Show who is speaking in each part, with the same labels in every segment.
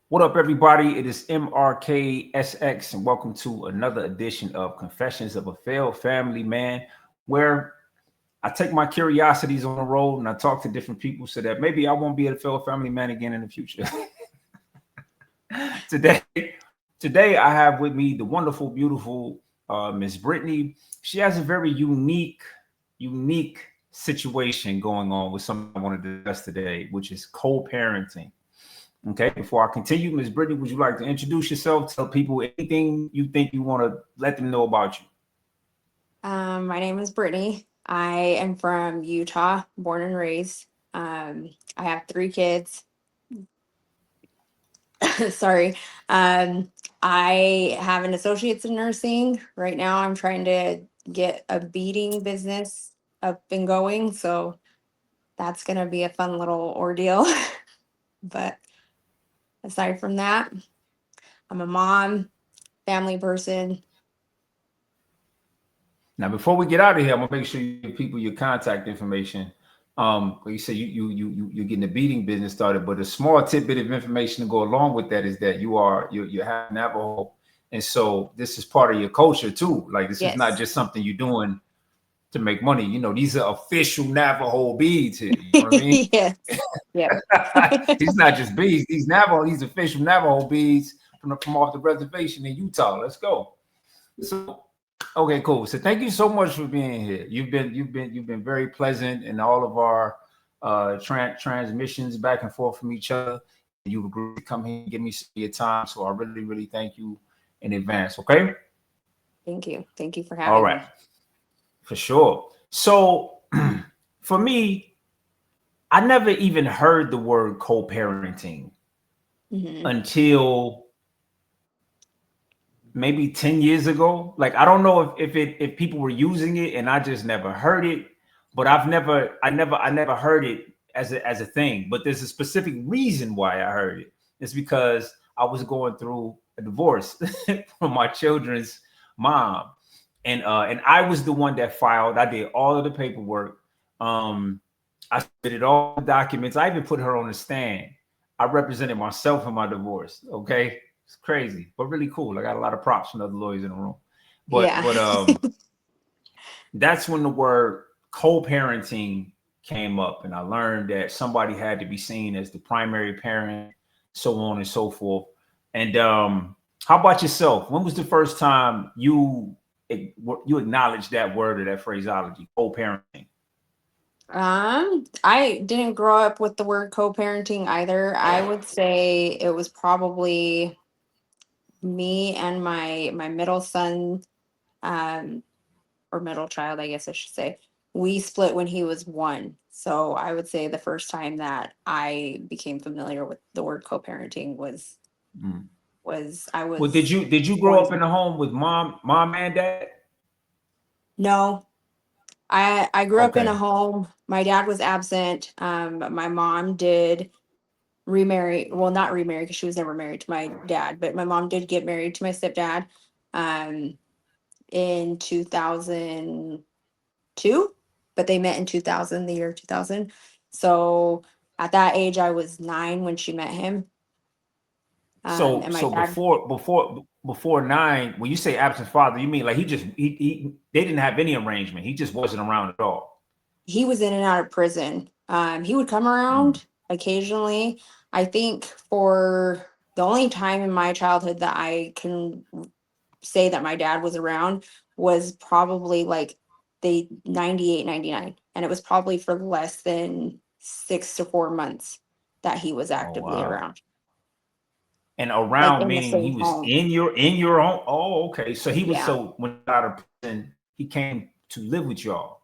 Speaker 1: What up, everybody? It is MRK SX, and welcome to another edition of Confessions of a Failed Family Man, where I take my curiosities on the road and I talk to different people so that maybe I won't be a failed family man again in the future. today, today I have with me the wonderful, beautiful Miss Brittany. She has a very unique situation going on with something I want to discuss today, which is co-parenting. Okay, before I continue, Ms. Brittany, would you like to introduce yourself? Tell people anything you think you want to let them know about you.
Speaker 2: My name is Brittany. I am from Utah, born and raised. I have three kids. Sorry. I have an associate's in nursing. Right now, I'm trying to get a beading business up and going. So that's going to be a fun little ordeal. But aside from that, I'm a mom, family person.
Speaker 1: Now, before we get out of here, I'm gonna make sure you give people your contact information. Like you said, you're getting the beading business started, but a small tidbit of information to go along with that is that you have Navajo, and so this is part of your culture too. Like this is not
Speaker 2: Yes.
Speaker 1: just something you're doing to make money. You know, these are official Navajo beads here. You know what I mean?
Speaker 2: Yes. Yep.
Speaker 1: These not just beads. These official Navajo beads from off the reservation in Utah. Let's go. So, okay, cool. So, thank you so much for being here. You've been very pleasant in all of our transmissions back and forth from each other, and you've agreed to come here and give me some of your time. So, I really thank you in advance. Okay.
Speaker 2: Thank you. Thank you for
Speaker 1: All
Speaker 2: having
Speaker 1: right,
Speaker 2: me.
Speaker 1: for sure. So, for me, I never even heard the word co-parenting
Speaker 2: Hmm.
Speaker 1: until maybe 10 years ago. Like I don't know if people were using it and I just never heard it, but I never heard it as a thing. But there's a specific reason why I heard it. It's because I was going through a divorce from my children's mom. And I was the one that filed. I did all of the paperwork. I submitted all the documents. I even put her on the stand. I represented myself in my divorce. Okay, it's crazy, but really cool. I got a lot of props from other lawyers in the room. But
Speaker 2: Yeah.
Speaker 1: but that's when the word co-parenting came up, and I learned that somebody had to be seen as the primary parent, so on and so forth. And how about yourself? When was the first time you acknowledged that word or that phraseology, co-parenting?
Speaker 2: I didn't grow up with the word co-parenting either. I would say it was probably me and my middle son, um, or middle child, I guess I should say. We split when he was one. So I would say the first time that I became familiar with the word co-parenting
Speaker 1: Mm.
Speaker 2: was I
Speaker 1: Well, did
Speaker 2: was
Speaker 1: you did you grow
Speaker 2: one.
Speaker 1: up in a home with mom and dad?
Speaker 2: No, I grew up in a
Speaker 1: Okay.
Speaker 2: home. My dad was absent. My mom did remarry, well, not remarry because she was never married to my dad, but my mom did get married to my stepdad um in 2002, but they met in 2000, the year 2000. So at that age I was 9 when she met him.
Speaker 1: So
Speaker 2: And my
Speaker 1: so
Speaker 2: dad,
Speaker 1: before 9, when you say absent father, you mean like he they didn't have any arrangement. He just wasn't around at all.
Speaker 2: he was in and out of prison. He would come
Speaker 1: Mm.
Speaker 2: around occasionally. I think for the only time in my childhood that I can say that my dad was around was probably like the 98, 99, and it was probably for less than 6 to 4 months that he was
Speaker 1: Oh
Speaker 2: actively
Speaker 1: wow.
Speaker 2: around,
Speaker 1: And
Speaker 2: like
Speaker 1: around
Speaker 2: in the
Speaker 1: meaning he
Speaker 2: same
Speaker 1: was
Speaker 2: home.
Speaker 1: in your home. Oh, okay. So he was
Speaker 2: Yeah.
Speaker 1: so when he got out of prison, he came to live with y'all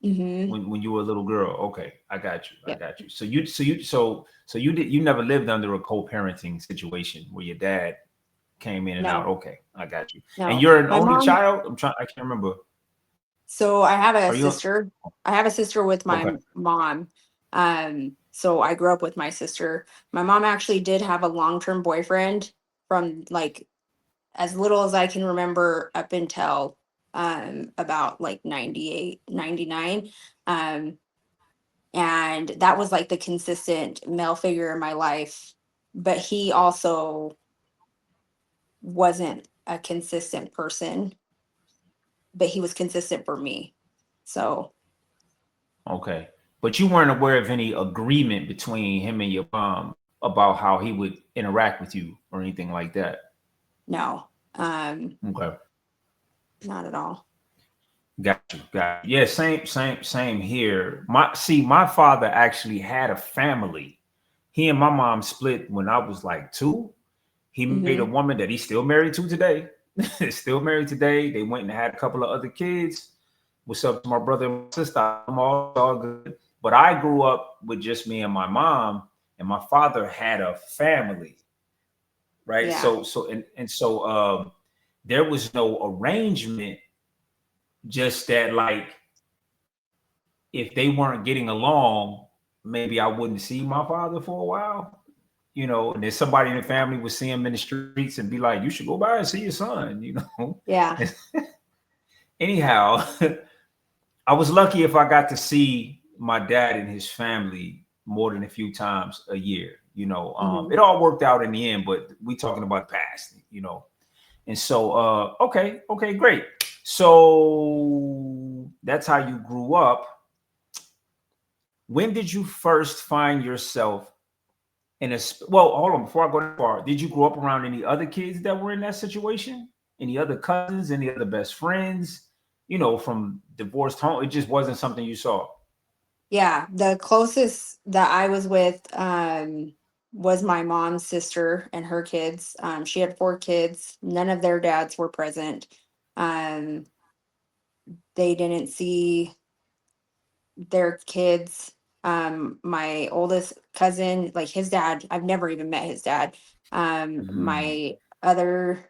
Speaker 2: Hmm.
Speaker 1: when you were a little girl. Okay, I got you. I
Speaker 2: Yep.
Speaker 1: got you. So you never lived under a co-parenting situation where your dad came in and out.
Speaker 2: No,
Speaker 1: Okay, I got you. And
Speaker 2: no,
Speaker 1: you're an
Speaker 2: my
Speaker 1: only
Speaker 2: mom.
Speaker 1: child. I can't remember.
Speaker 2: So I have a
Speaker 1: Are you
Speaker 2: sister. I have a sister with
Speaker 1: okay?
Speaker 2: my mom. So I grew up with my sister. My mom actually did have a long-term boyfriend from like as little as I can remember up until about like 98, 99. Um and that was like the consistent male figure in my life but he also wasn't a consistent person, but he was consistent for me. So
Speaker 1: Okay. But you weren't aware of any agreement between him and your mom about how he would interact with you or anything like that.
Speaker 2: no,
Speaker 1: Okay.
Speaker 2: not at all.
Speaker 1: Got you. Got you. Yeah, same here. My father actually had a family. He and my mom split when I was like 2. He married a
Speaker 2: Hmm.
Speaker 1: woman that he's still married to today. Still married today. They went and had a couple of other kids. What's up to my brother and my sister? I'm all good. But I grew up with just me and my mom, and my father had a family, right?
Speaker 2: Yeah.
Speaker 1: So there was no arrangement, just that like if they weren't getting along, maybe I wouldn't see my father for a while, and then somebody in the family would see him in the streets and be like, you should go by and see your son.
Speaker 2: Yeah.
Speaker 1: Anyhow, I was lucky if I got to see my dad and his family more than a few times a year.
Speaker 2: Hmm.
Speaker 1: It all worked out in the end, but we talking about the past. And so, okay, great. So that's how you grew up. When did you first find yourself in a? Well, hold on. Before I go that far, did you grow up around any other kids that were in that situation? Any other cousins? Any other best friends? From divorced home, it just wasn't something you saw.
Speaker 2: Yeah. The closest that I was with was my mom's sister and her kids. She had 4 kids. None of their dads were present. Um, they didn't see their kids. My oldest cousin, like his dad, I've never even met his dad.
Speaker 1: Mm,
Speaker 2: My other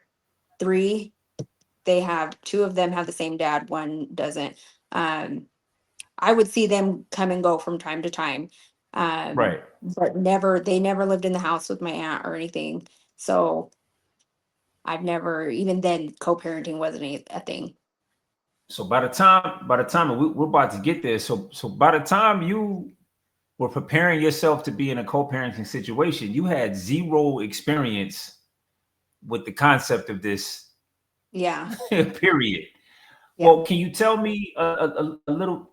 Speaker 2: 3, they have 2 of them have the same dad, one doesn't. Um, I would see them come and go from time to time.
Speaker 1: right.
Speaker 2: But they never lived in the house with my aunt or anything. So I've never, even then, co-parenting wasn't a thing.
Speaker 1: So by the time we're about to get there, so by the time you were preparing yourself to be in a co-parenting situation, you had zero experience with the concept of this.
Speaker 2: Yeah.
Speaker 1: Period.
Speaker 2: Yep.
Speaker 1: Well, can you tell me a little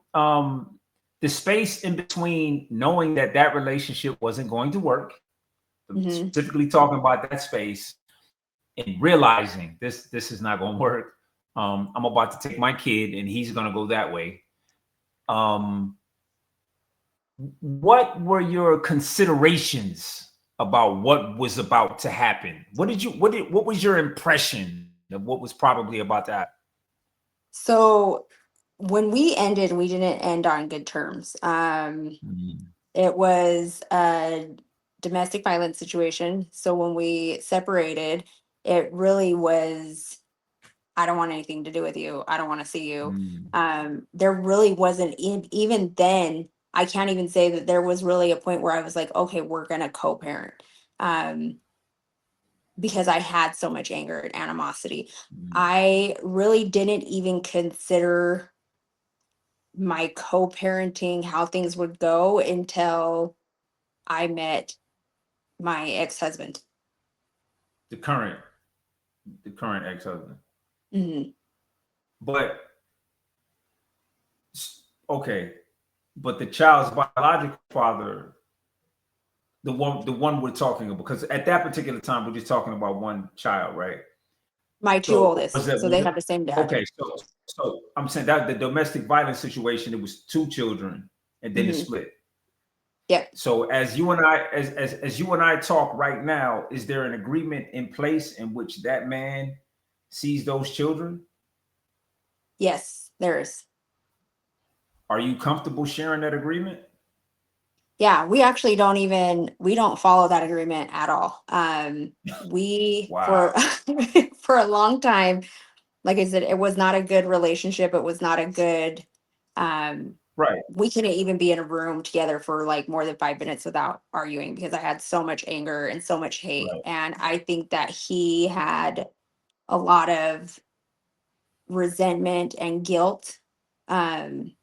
Speaker 1: the space in between knowing that that relationship wasn't going to work,
Speaker 2: Hmm.
Speaker 1: specifically talking about that space, and realizing this is not going to work. I'm about to take my kid and he's going to go that way. Um, what were your considerations about what was about to happen? What was your impression of what was probably about to happen?
Speaker 2: So when we ended, we didn't end on good terms.
Speaker 1: Mm,
Speaker 2: It was a domestic violence situation. So when we separated, it really was, I don't want anything to do with you. I don't want to see you.
Speaker 1: mm.
Speaker 2: There really wasn't, even then, I can't even say that there was really a point where I was like, okay, we're going to co-parent. Um, because I had so much anger and animosity.
Speaker 1: Mm.
Speaker 2: I really didn't even consider my co-parenting, how things would go until I met my ex-husband.
Speaker 1: The current ex-husband.
Speaker 2: Hmm.
Speaker 1: But okay, but the child's biological father, the one we're talking about, because at that particular time we're just talking about one child, right?
Speaker 2: My 2
Speaker 1: So was
Speaker 2: oldest,
Speaker 1: that
Speaker 2: so
Speaker 1: was
Speaker 2: they
Speaker 1: it
Speaker 2: have the same dad.
Speaker 1: okay? So I'm saying that the domestic violence situation, it was 2 children, and then it
Speaker 2: Hmm.
Speaker 1: split.
Speaker 2: Yeah.
Speaker 1: So as you and I talk right now, is there an agreement in place in which that man sees those children?
Speaker 2: Yes, there is.
Speaker 1: Are you comfortable sharing that agreement?
Speaker 2: Yeah, we actually we don't follow that agreement at all. We
Speaker 1: Wow.
Speaker 2: for for a long time, like I said, it was not a good relationship. It was not a good, um,
Speaker 1: Right.
Speaker 2: we couldn't even be in a room together for like more than 5 minutes without arguing because I had so much anger and so much hate.
Speaker 1: Right.
Speaker 2: And I think that he had a lot of resentment and guilt. Um,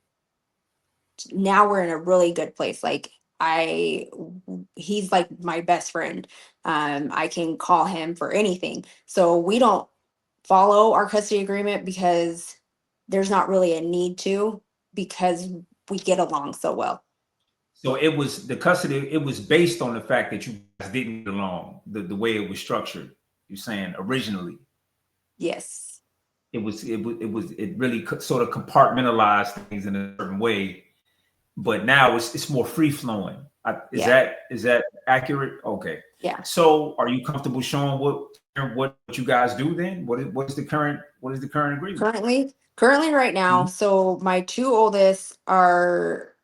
Speaker 2: Now we're in a really good place. Like he's like my best friend. I can call him for anything. So we don't follow our custody agreement because there's not really a need to, because we get along so well.
Speaker 1: So it was the custody, it was based on the fact that you guys didn't get along, the way it was structured. You're saying originally.
Speaker 2: Yes.
Speaker 1: It really sort of compartmentalized things in a certain way, but now it's more free flowing.
Speaker 2: Yeah.
Speaker 1: Is that accurate? Okay.
Speaker 2: Yeah.
Speaker 1: So are you comfortable showing what you guys do then? What is the current agreement?
Speaker 2: Currently right now,
Speaker 1: Mhm.
Speaker 2: so my two oldest are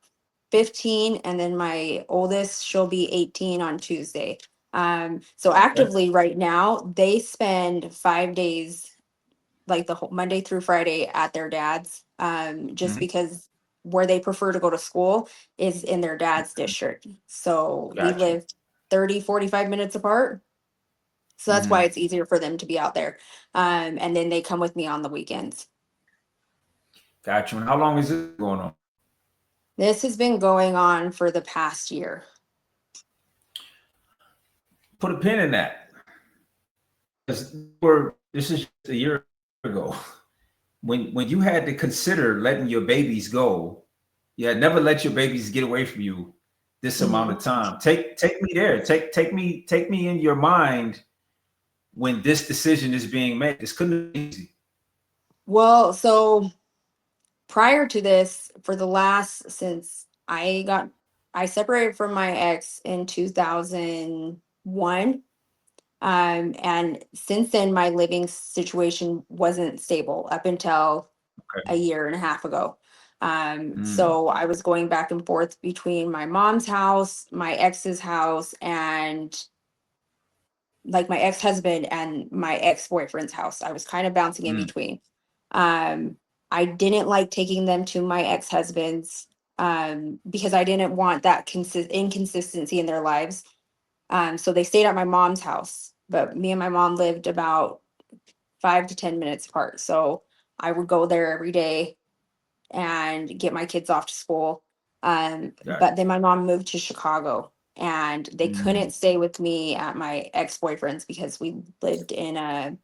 Speaker 2: 15, and then my oldest, she'll be 18 on Tuesday. So
Speaker 1: Okay.
Speaker 2: actively right now, they spend 5 days, like the whole Monday through Friday, at their dad's, just
Speaker 1: Mhm.
Speaker 2: because where they prefer to go to school is in their dad's district. So we
Speaker 1: Got you.
Speaker 2: live 30-45 minutes apart. So that's why
Speaker 1: Mhm.
Speaker 2: it's easier for them to be out there. And then they come with me on the weekends.
Speaker 1: Got you. And how long is this going on?
Speaker 2: This has been going on for the past year.
Speaker 1: Put a pin in that. Because this is just a year ago. When you had to consider letting your babies go, you had never let your babies get away from you this amount
Speaker 2: Mhm.
Speaker 1: of time. Take me there. Take me in your mind when this decision is being made. This couldn't be easy.
Speaker 2: Well, so prior to this, for the last, since I separated from my ex in 2001. And since then, my living situation wasn't stable up until a
Speaker 1: Okay.
Speaker 2: year and a half ago.
Speaker 1: Mm,
Speaker 2: So I was going back and forth between my mom's house, my ex's house, and like my ex-husband and my ex-boyfriend's house. I was kind of bouncing in
Speaker 1: mm,
Speaker 2: between. Um, I didn't like taking them to my ex-husband's, because I didn't want that inconsistency in their lives. So they stayed at my mom's house, but me and my mom lived about 5 to 10 minutes apart. So I would go there every day and get my kids off to school.
Speaker 1: got
Speaker 2: But then my mom moved to Chicago, and they
Speaker 1: you. Mm,
Speaker 2: couldn't stay with me at my ex-boyfriend's because we lived in a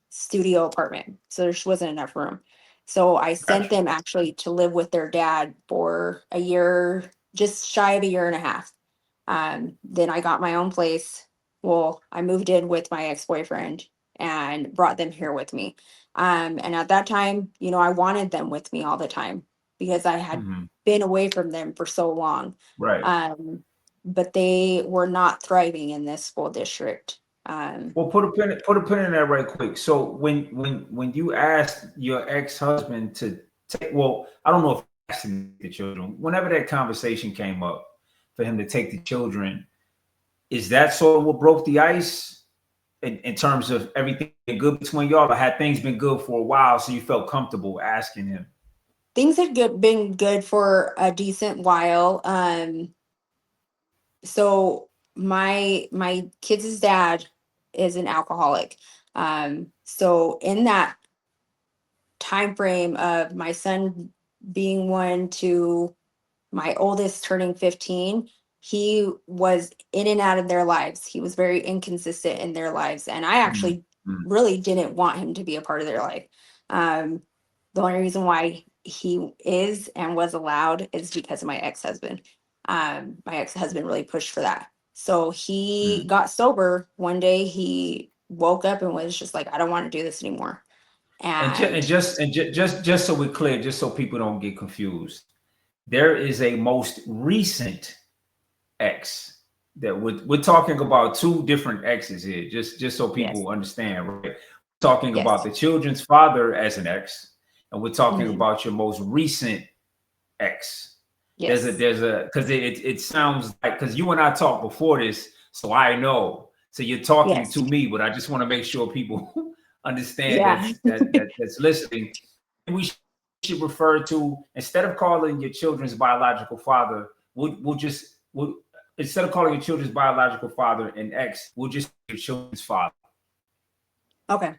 Speaker 2: studio apartment. So there just wasn't enough room. So I sent
Speaker 1: got you.
Speaker 2: them actually to live with their dad for a year, just shy of a year and a half. Then I got my own place. Well, I moved in with my ex-boyfriend and brought them here with me. And at that time, I wanted them with me all the time because I had
Speaker 1: Mhm.
Speaker 2: been away from them for so long.
Speaker 1: Right.
Speaker 2: Um, but they were not thriving in this school district.
Speaker 1: Well, put a pin in that right quick. So when you asked your ex-husband to take, well, I don't know if he asked him to take the children. Whenever that conversation came up for him to take the children, is that sort of what broke the ice in terms of everything being good between y'all, or had things been good for a while, so you felt comfortable asking him?
Speaker 2: Things had been good for a decent while. So my kids' dad is an alcoholic. So in that time frame of my son being 1 to my oldest turning 15, he was in and out of their lives. He was very inconsistent in their lives, and I
Speaker 1: Mm,
Speaker 2: actually
Speaker 1: mm,
Speaker 2: really didn't want him to be a part of their life. um, the only reason why he is and was allowed is because of my ex-husband. My ex-husband really pushed for that. So he
Speaker 1: mm.
Speaker 2: got sober one day. He woke up and was just like, I don't want to do this anymore. And
Speaker 1: Just so we're clear, just so people don't get confused, there is a most recent ex that we're talking about two different exes here, just so
Speaker 2: yes,
Speaker 1: people understand, right? We're talking about
Speaker 2: yes,
Speaker 1: the children's father as an ex, and we're talking
Speaker 2: mhm,
Speaker 1: about your most recent ex.
Speaker 2: yes,
Speaker 1: There's a because it sounds like, because you and I talked before this, so I know. So you're talking
Speaker 2: yes,
Speaker 1: to me, but I just want to make sure people understand
Speaker 2: yeah,
Speaker 1: that's listening. We should refer to, instead of calling your children's biological father, we'll instead of calling your children's biological father an ex, we'll just say your children's father.
Speaker 2: okay.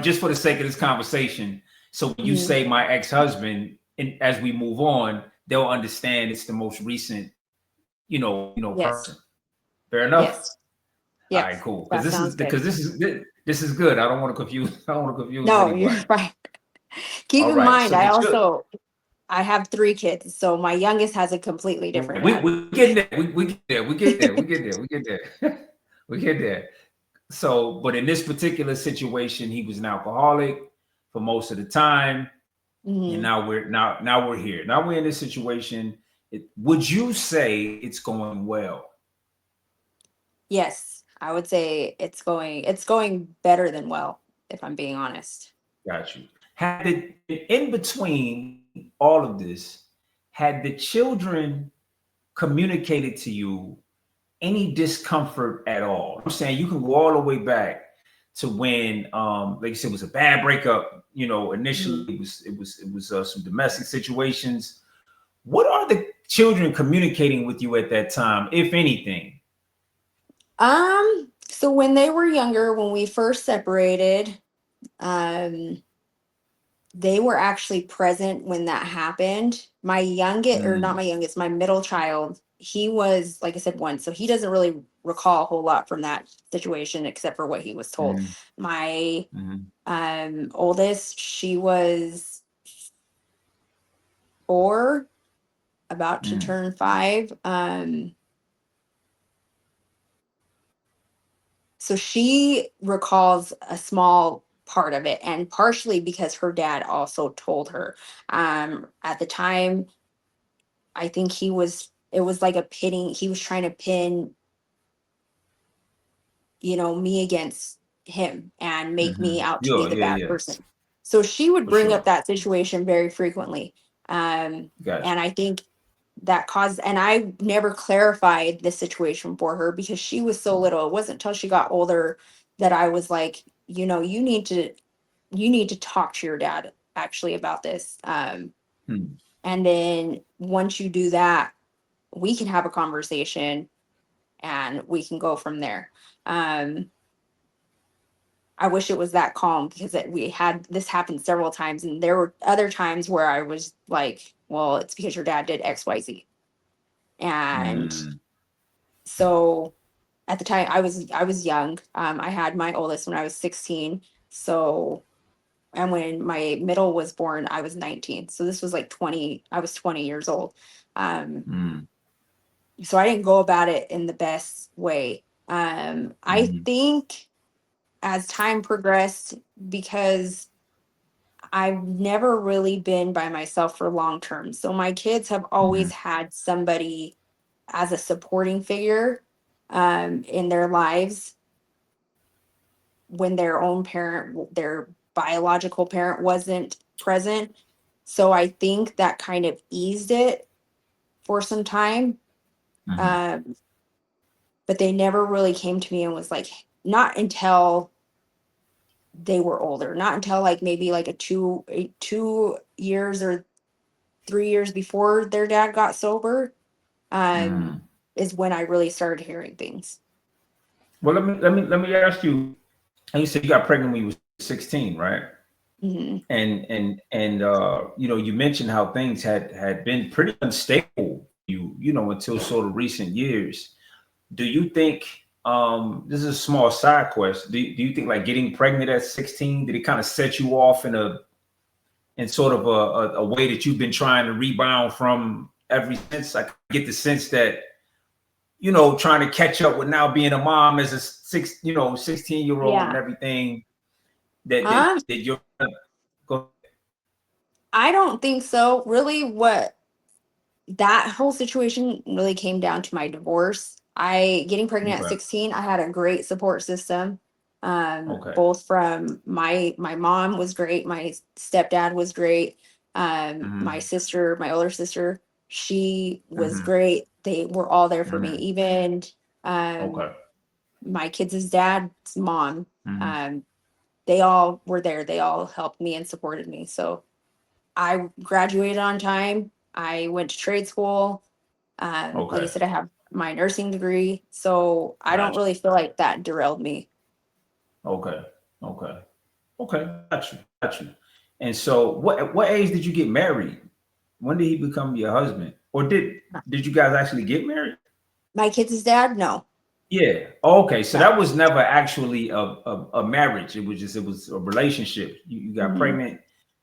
Speaker 1: Just for the sake of this conversation. So when you
Speaker 2: Mhm.
Speaker 1: say my ex-husband, and as we move on, they'll understand it's the most recent person.
Speaker 2: Yes.
Speaker 1: Fair enough.
Speaker 2: Yes.
Speaker 1: All
Speaker 2: Yep.
Speaker 1: right, cool. Because
Speaker 2: That
Speaker 1: this is
Speaker 2: sounds good.
Speaker 1: because this is good. I don't want to confuse. I don't want to confuse
Speaker 2: No, you're
Speaker 1: anybody.
Speaker 2: right. Keep
Speaker 1: All
Speaker 2: in
Speaker 1: right.
Speaker 2: mind,
Speaker 1: So
Speaker 2: I have 3 kids, so my youngest has a completely different dad.
Speaker 1: we get there. We get there. We get there. We get there. We get there. We get there. So, but in this particular situation, he was an alcoholic for most of the time, and
Speaker 2: Mhm.
Speaker 1: now we're here. Now we're in this situation. Would you say it's going well?
Speaker 2: Yes, I would say it's going better than well, if I'm being honest.
Speaker 1: Got you. Had it in between all of this, had the children communicated to you any discomfort at all? I'm saying you can go all the way back to when, like you said, it was a bad breakup. Initially
Speaker 2: Mhm.
Speaker 1: it was some domestic situations. What are the children communicating with you at that time, if anything?
Speaker 2: So when they were younger, when we first separated, um, they were actually present when that happened. My youngest, or not
Speaker 1: Mm,
Speaker 2: my youngest, my middle child, he was, like I said, one. So he doesn't really recall a whole lot from that situation except for what he was told.
Speaker 1: mm,
Speaker 2: My
Speaker 1: mm,
Speaker 2: oldest, she was 4, about to
Speaker 1: mm,
Speaker 2: turn 5. So she recalls a small part of it, and partially because her dad also told her. At the time, I think it was like a pitting, he was trying to pin, me against him and make me out to be
Speaker 1: yeah,
Speaker 2: the
Speaker 1: yeah,
Speaker 2: bad
Speaker 1: yeah,
Speaker 2: person. So she would
Speaker 1: for
Speaker 2: bring up
Speaker 1: sure.
Speaker 2: that situation very frequently.
Speaker 1: Got
Speaker 2: And I think that caused, and I never clarified the situation for her because she was so little. It wasn't until she got older that I was like, you need to talk to your dad actually about this.
Speaker 1: you. Hmm.
Speaker 2: And then once you do that, we can have a conversation and we can go from there. Um, I wish it was that calm because we had this happen several times, and there were other times where I was like, "Well, it's because your dad did X, Y, Z." And
Speaker 1: Mm,
Speaker 2: so at the time, I was young. I had my oldest when I was 16. So, and when my middle was born, I was 19. So this was like 20. I was 20 years old. Um,
Speaker 1: mm,
Speaker 2: so I didn't go about it in the best way. I
Speaker 1: mm,
Speaker 2: think as time progressed, because I've never really been by myself for long term. So my kids have always
Speaker 1: mm,
Speaker 2: had somebody as a supporting figure in their lives when their own parent, their biological parent, wasn't present. So I think that kind of eased it for some time.
Speaker 1: mm,
Speaker 2: Um, but they never really came to me and was like, not until they were older, not until like maybe like a 2 years or 3 years before their dad got sober, um,
Speaker 1: mm.
Speaker 2: is when I really started hearing things.
Speaker 1: Well, let me ask you. And you said you got pregnant when you were 16, right?
Speaker 2: Mhm.
Speaker 1: And you mentioned how things had been pretty unstable for you until sort of recent years. Do you think this is a small side quest? Do you think like getting pregnant at 16 did it kind of set you off in sort of a way that you've been trying to rebound from ever since? I get the sense that trying to catch up with now being a mom as a 16-year-old and
Speaker 2: Yeah.
Speaker 1: everything that that,
Speaker 2: Um,
Speaker 1: that you're go.
Speaker 2: I don't think so. Really, what that whole situation really came down to my divorce. I getting pregnant at
Speaker 1: Okay.
Speaker 2: 16, I had a great support system.
Speaker 1: Okay.
Speaker 2: Both from my mom was great, my stepdad was great. My
Speaker 1: Mm-hmm.
Speaker 2: sister, my older sister, she was
Speaker 1: Mm-hmm.
Speaker 2: great. They were all there for me.
Speaker 1: Mm-hmm.
Speaker 2: Even um
Speaker 1: Okay.
Speaker 2: my kids' dad's mom,
Speaker 1: Mm-hmm.
Speaker 2: um, they all were there. They all helped me and supported me. So I graduated on time. I went to trade school. Like I
Speaker 1: Okay.
Speaker 2: said, I have my nursing degree. So I don't
Speaker 1: Gotcha.
Speaker 2: really feel like that derailed me.
Speaker 1: Okay. Okay. Okay. Got you. Got you. And so, what age did you get married? When did he become your husband? Or did you guys actually get married?
Speaker 2: My kid's dad? No.
Speaker 1: Yeah. Okay. So
Speaker 2: No.
Speaker 1: that was never actually a marriage. It was a relationship. You got
Speaker 2: Hmm.
Speaker 1: pregnant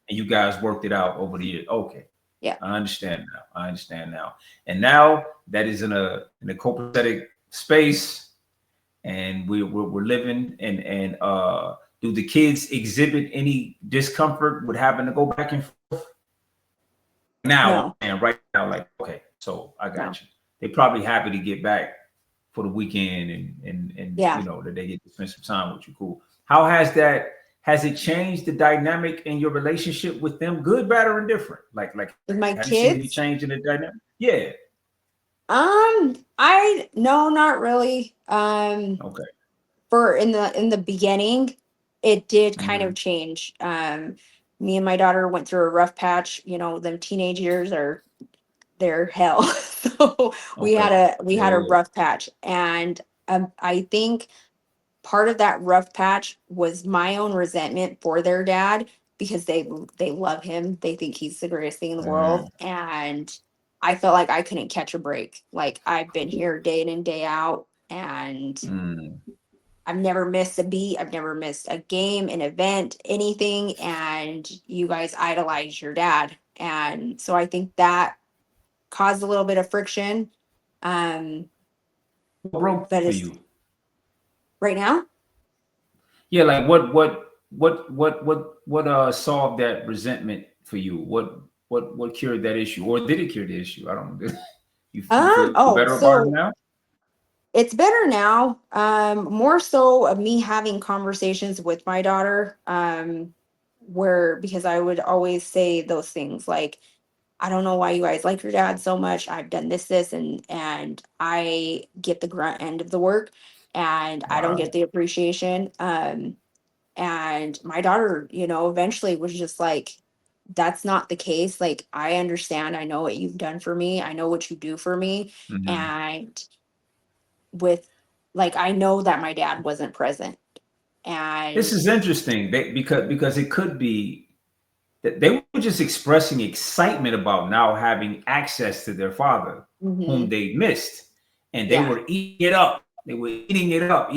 Speaker 1: and you guys worked it out over the years. Okay.
Speaker 2: Yeah.
Speaker 1: I understand now. I understand now. And now that is in a copacetic space, and we're living, and do the kids exhibit any discomfort with having to go back and forth now?
Speaker 2: No.
Speaker 1: And right now, like, okay, so I
Speaker 2: No.
Speaker 1: got you. They probably happy to get back for the weekend, and
Speaker 2: Yeah.
Speaker 1: you know that they get to spend some time with you. Cool. How has it changed the dynamic in your relationship with them, good, bad, or indifferent? Like
Speaker 2: With my
Speaker 1: have you seen any
Speaker 2: kids?
Speaker 1: change in the dynamic? Yeah.
Speaker 2: I no, not really.
Speaker 1: Okay.
Speaker 2: For in the beginning, it did kind
Speaker 1: Mm-hmm.
Speaker 2: of change. Me and my daughter went through a rough patch. Them teenage years are their hell. So
Speaker 1: Okay.
Speaker 2: we had a
Speaker 1: Yeah.
Speaker 2: rough patch, and I think part of that rough patch was my own resentment for their dad, because they love him. They think he's the greatest thing in the world,
Speaker 1: Mm,
Speaker 2: and I felt like I couldn't catch a break. Like, I've been here day in and day out, and
Speaker 1: mm.
Speaker 2: I've never missed a beat. I've never missed a game, an event, anything. And you guys idolize your dad. And so I think that caused a little bit of friction. Um,
Speaker 1: What broke
Speaker 2: but
Speaker 1: for
Speaker 2: it's
Speaker 1: you?
Speaker 2: right now.
Speaker 1: Yeah, like what solved that resentment for you? What cured that issue, or did it cure the issue? I don't know. You feel
Speaker 2: Oh,
Speaker 1: better about it
Speaker 2: so
Speaker 1: now?
Speaker 2: it's better now. More so of me having conversations with my daughter, where, because I would always say those things like, I don't know why you guys like your dad so much. I've done this, and I get the grunt end of the work, and I don't get
Speaker 1: Wow.
Speaker 2: the appreciation. And my daughter, eventually was just like, that's not the case. Like, I understand. I know what you've done for me. I know what you do for me.
Speaker 1: Hmm.
Speaker 2: And with, like, I know that my dad wasn't present.
Speaker 1: This
Speaker 2: And
Speaker 1: is interesting, because it could be that they were just expressing excitement about now having access to their father, whom
Speaker 2: mhm,
Speaker 1: they missed, and they
Speaker 2: yeah,
Speaker 1: were eating it up. They were eating it up,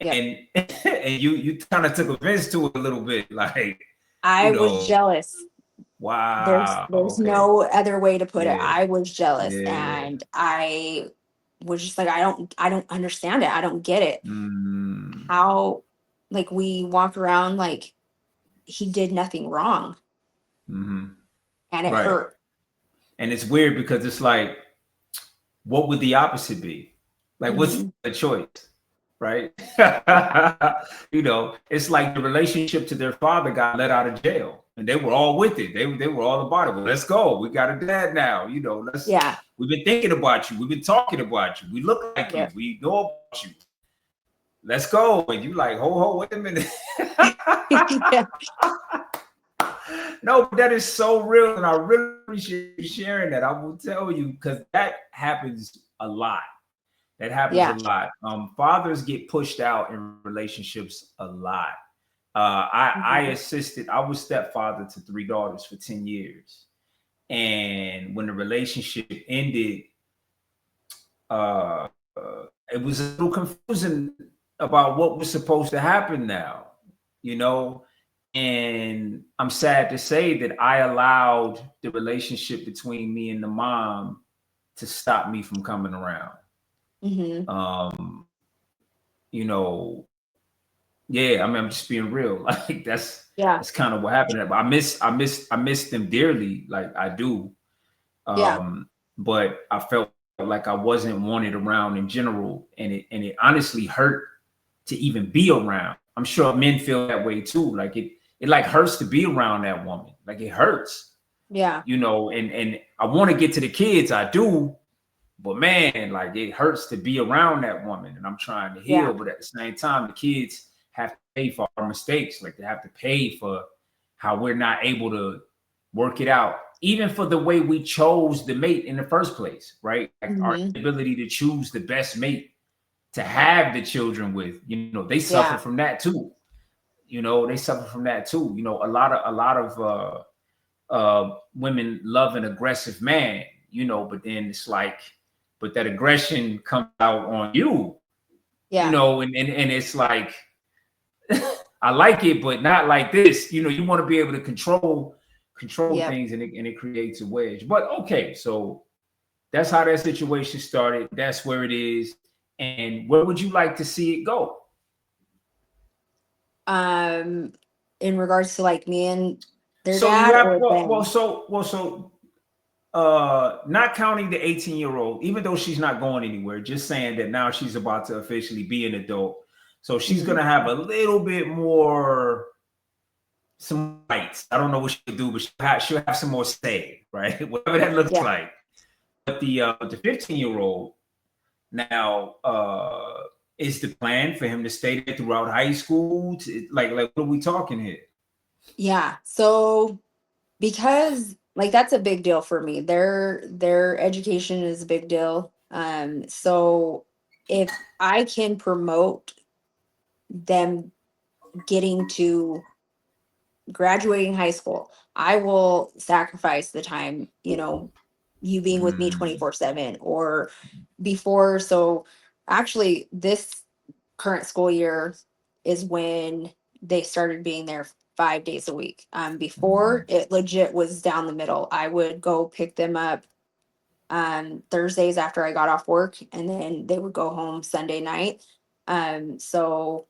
Speaker 2: yep.
Speaker 1: and and you kind of took offense to it a little bit, like, you
Speaker 2: I was
Speaker 1: know,
Speaker 2: jealous. There's
Speaker 1: wow,
Speaker 2: there's
Speaker 1: okay,
Speaker 2: no other way to put it.
Speaker 1: yeah,
Speaker 2: I was jealous,
Speaker 1: yeah,
Speaker 2: and I was just like, I don't understand it. I don't get it.
Speaker 1: mm,
Speaker 2: How, like, we walk around like he did nothing wrong,
Speaker 1: hmm,
Speaker 2: and it
Speaker 1: right.
Speaker 2: hurt.
Speaker 1: And it's weird because it's like, what would the opposite be? Like, what's
Speaker 2: Hmm.
Speaker 1: the choice? Right? It's like the relationship to their father got let out of jail, and they were all with it. They were all about it. Well, let's go. We got a dad now. Let's.
Speaker 2: Yeah.
Speaker 1: We've been thinking about you. We've been talking about you. We look like you.
Speaker 2: Yep.
Speaker 1: We know about you. Let's go. And you like, ho, wait a minute.
Speaker 2: Yeah.
Speaker 1: No, but that is so real, and I really appreciate you sharing that. I will tell you, because that happens a lot. That happens a
Speaker 2: Yeah.
Speaker 1: lot. Fathers get pushed out in relationships a lot. I
Speaker 2: Hmm.
Speaker 1: assisted. I was stepfather to three daughters for 10 years, and when the relationship ended, uh, it was a little confusing about what was supposed to happen now. You know, and I'm sad to say that I allowed the relationship between me and the mom to stop me from coming around.
Speaker 2: Hmm.
Speaker 1: Um, you know, yeah, I mean, I'm just being real. Like,
Speaker 2: Yeah.
Speaker 1: that's kind of what happened. But I miss them dearly, like I do.
Speaker 2: Yeah.
Speaker 1: Um, but I felt like I wasn't wanted around in general, and it honestly hurt to even be around. I'm sure men feel that way too. Like, it like hurts to be around that woman. Like, it hurts,
Speaker 2: Yeah.
Speaker 1: and I want to get to the kids, I do, but man, like, it hurts to be around that woman, and I'm trying to heal.
Speaker 2: Yeah.
Speaker 1: But at the same time, the kids have to pay for our mistakes. Like, they have to pay for how we're not able to work it out, even for the way we chose the mate in the first place, right? Like, our
Speaker 2: Hmm.
Speaker 1: ability to choose the best mate to have the children with. They suffer
Speaker 2: Yeah.
Speaker 1: from that too. They suffer from that too. A lot of women love an aggressive man, but then it's like but that aggression comes out on you,
Speaker 2: Yeah.
Speaker 1: you know, and it's like, I like it, but not like this. You know, you want to be able to control
Speaker 2: Yep.
Speaker 1: things, and it creates a wedge. But okay, so that's how that situation started. That's where it is. And where would you like to see it go?
Speaker 2: In regards to like me and their
Speaker 1: So you
Speaker 2: dad
Speaker 1: have
Speaker 2: or them.
Speaker 1: not counting the 18-year-old, even though she's not going anywhere, just saying that now she's about to officially be an adult. So she's gonna have a little bit more, some rights. I don't know what she'll do, but she'll have some more say, right? Whatever that looks like. But the 15-year-old now, is the plan for him to stay there throughout high school? Like what are we talking here?
Speaker 2: Yeah. So because like that's a big deal for me. Their education is a big deal. So if I can promote them getting to graduating high school, I will sacrifice the time, you know, you being with me 24/7 or before. So actually this current school year is when they started being there 5 days a week. Before it legit was down the middle. I would go pick them up Thursdays after I got off work, and then they would go home Sunday night. So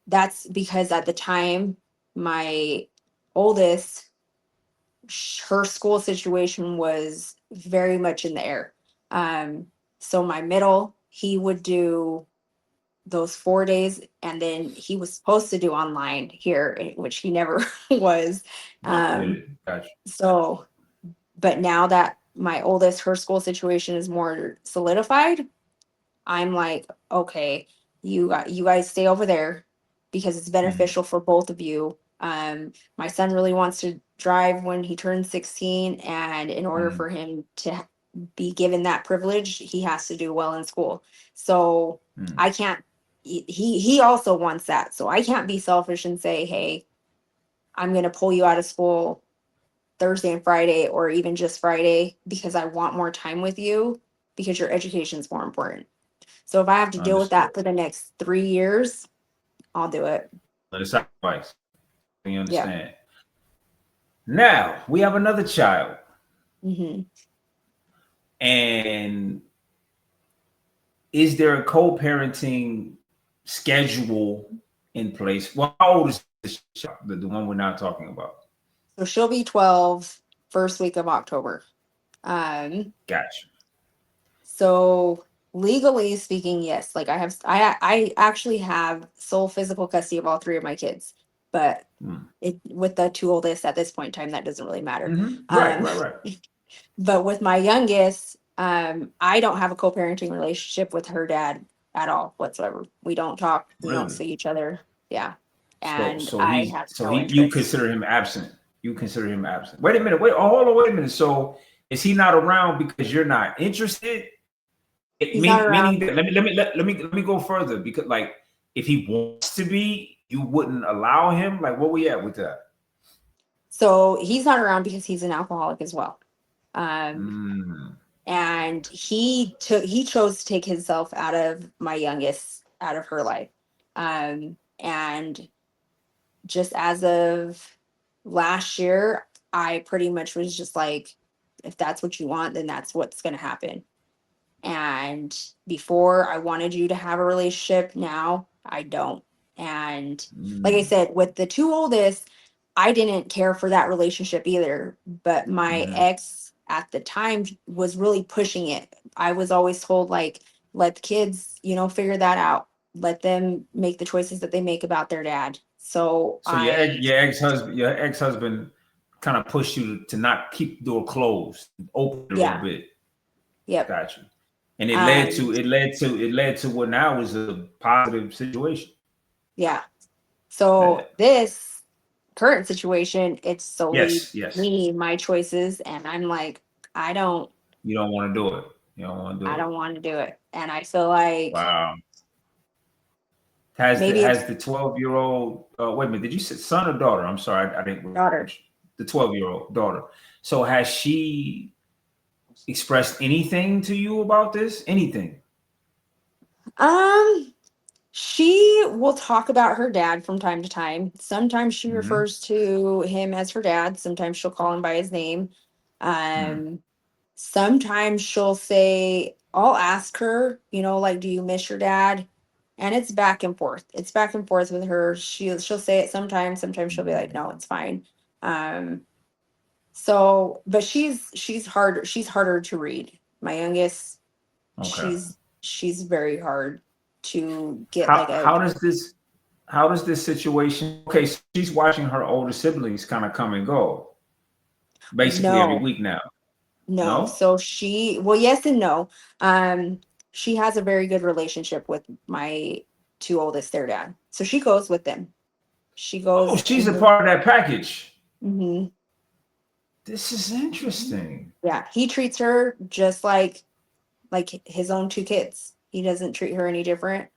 Speaker 2: that's because at the time my oldest, her school situation was very much in the air. So my middle, he would do those 4 days, and then he was supposed to do online here, which he never was.
Speaker 1: Gotcha.
Speaker 2: So, but now that my oldest, her school situation is more solidified, I'm like, okay, you guys stay over there because it's beneficial for both of you. My son really wants to drive when he turns 16, and in order for him to be given that privilege, he has to do well in school. So I can't. He also wants that, so I can't be selfish and say, hey, I'm going to pull you out of school Thursday and Friday, or even just Friday, because I want more time with you, because your education is more important. So if I have to deal with that for the next 3 years, I'll do it.
Speaker 1: Let us sacrifice. You understand?
Speaker 2: Yeah.
Speaker 1: Now we have another child,
Speaker 2: Mm-hmm.
Speaker 1: and is there a co-parenting schedule in place? Well, how old is this child, the one we're not talking about?
Speaker 2: So she'll be 12 first week of October.
Speaker 1: Gotcha.
Speaker 2: So legally speaking, yes, like I actually have sole physical custody of all three of my kids, but with the two oldest at this point in time, that doesn't really matter.
Speaker 1: Right.
Speaker 2: But with my youngest, I don't have a co-parenting relationship with her dad at all whatsoever. We don't talk, we don't see each other. Yeah. And
Speaker 1: So
Speaker 2: I have no
Speaker 1: you
Speaker 2: interest.
Speaker 1: consider him absent. You consider him absent. Wait a minute. Hold on. Wait a minute. So is he not around because you're not interested?
Speaker 2: He's not around.
Speaker 1: Meaning that, let me go further, because like if he wants to be, you wouldn't allow him. Like, where we at with that?
Speaker 2: So he's not around because he's an alcoholic as well. And he chose to take himself out of my youngest, out of her life. And just as of last year, I pretty much was just like, if that's what you want, then that's what's going to happen. And before, I wanted you to have a relationship. Now I don't. And like I said, with the two oldest, I didn't care for that relationship either. But my ex at the time was really pushing it. I was always told, like, let the kids, figure that out. Let them make the choices that they make about their dad. So
Speaker 1: your ex-husband kind of pushed you to not keep the door closed, open a little bit.
Speaker 2: Yep.
Speaker 1: Got you. And it led to what now is a positive situation.
Speaker 2: Yeah. So this current situation, it's solely me, my choices, and I'm like,
Speaker 1: you don't want to do it.
Speaker 2: I don't want to do it. And I feel like,
Speaker 1: wow. Has the 12-year-old wait a minute, did you say son or daughter? I'm sorry, I didn't.
Speaker 2: Daughter.
Speaker 1: The 12-year-old daughter. So has she expressed anything to you about this? Anything?
Speaker 2: She will talk about her dad from time to time. Sometimes she
Speaker 1: Mm-hmm.
Speaker 2: refers to him as her dad. Sometimes she'll call him by his name.
Speaker 1: Mm-hmm.
Speaker 2: Um, Sometimes she'll say, I'll ask her, like, do you miss your dad? And it's back and forth. It's back and forth with her. She'll say it sometimes. Sometimes she'll be like, no, it's fine. Um, but she's harder to read. My youngest,
Speaker 1: Okay.
Speaker 2: she's very hard to get like
Speaker 1: How
Speaker 2: a
Speaker 1: how does this how does this situation? Okay, so she's watching her older siblings kind of come and go, basically every
Speaker 2: no.
Speaker 1: week now.
Speaker 2: No.
Speaker 1: No?
Speaker 2: So well, yes and no. Um, she has a very good relationship with my two oldest, their dad. So she goes with them. She
Speaker 1: Oh,
Speaker 2: goes
Speaker 1: she's a
Speaker 2: and
Speaker 1: part of that package.
Speaker 2: mhm,
Speaker 1: This is interesting.
Speaker 2: yeah, he treats her just like his own two kids. He doesn't treat her any different.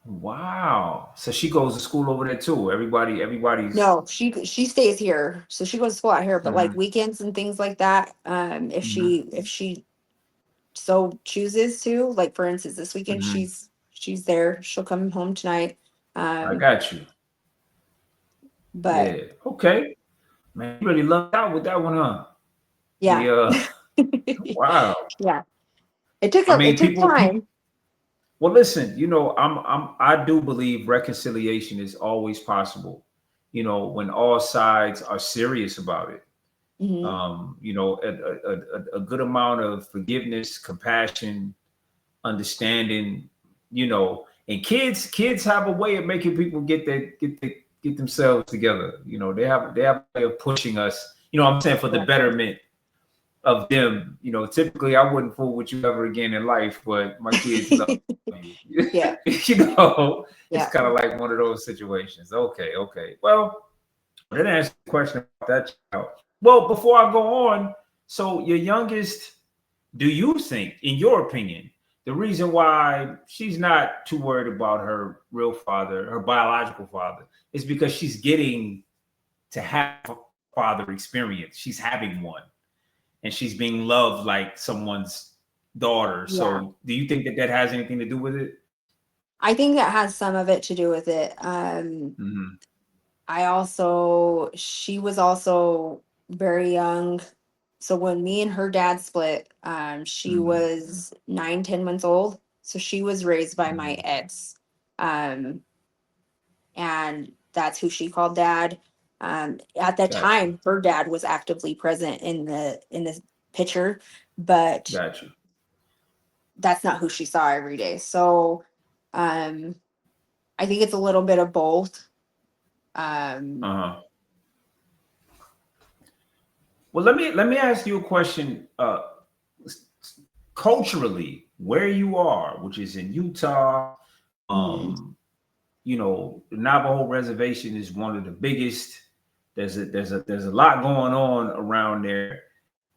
Speaker 1: Wow. So she goes to school over there too. Everybody's.
Speaker 2: No, she stays here. So she goes to school out here, but like
Speaker 1: Mhm,
Speaker 2: weekends and things like that, if
Speaker 1: mhm,
Speaker 2: she so chooses to, like for instance this weekend
Speaker 1: mhm.
Speaker 2: she's there, she'll come home tonight,
Speaker 1: I
Speaker 2: um
Speaker 1: got you.
Speaker 2: but
Speaker 1: Yeah. Okay. Man, you really lucked out with that one, huh?
Speaker 2: yeah.
Speaker 1: The wow.
Speaker 2: Yeah,
Speaker 1: I
Speaker 2: it
Speaker 1: mean,
Speaker 2: took
Speaker 1: people.
Speaker 2: time.
Speaker 1: Well, listen. I do believe reconciliation is always possible. When all sides are serious about it.
Speaker 2: Hmm.
Speaker 1: A good amount of forgiveness, compassion, understanding, and kids have a way of making people get themselves together. They have a way of pushing us, what I'm saying, for the
Speaker 2: Yeah.
Speaker 1: betterment of them. Typically I wouldn't fool with you ever again in life, but my kids love you.
Speaker 2: Yeah.
Speaker 1: It's
Speaker 2: Yeah.
Speaker 1: kind of like one of those situations. Okay, okay. Well, I didn't ask a question about that child. Well, before I go on, so your youngest, do you think, in your opinion, the reason why she's not too worried about her real father, her biological father, is because she's getting to have a father experience? She's having one, and she's being loved like someone's daughter.
Speaker 2: Yeah,
Speaker 1: So, do you think that that has anything to do with it?
Speaker 2: I think that has some of it to do with it.
Speaker 1: Mm-hmm.
Speaker 2: She was also very young. So when me and her dad split, she
Speaker 1: Mm-hmm.
Speaker 2: was 9, 10 months old. So she was raised by my
Speaker 1: Mm-hmm.
Speaker 2: ex. Um, and that's who she called dad. At that
Speaker 1: Gotcha.
Speaker 2: time, her dad was actively present in the picture, but
Speaker 1: Gotcha.
Speaker 2: that's not who she saw every day. So um, I think it's a little bit of both. Um,
Speaker 1: Uh-huh. Well, let me ask you a question. Culturally, where you are, which is in Utah,
Speaker 2: mhm.
Speaker 1: um, the Navajo reservation is one of the biggest. There's a lot going on around there.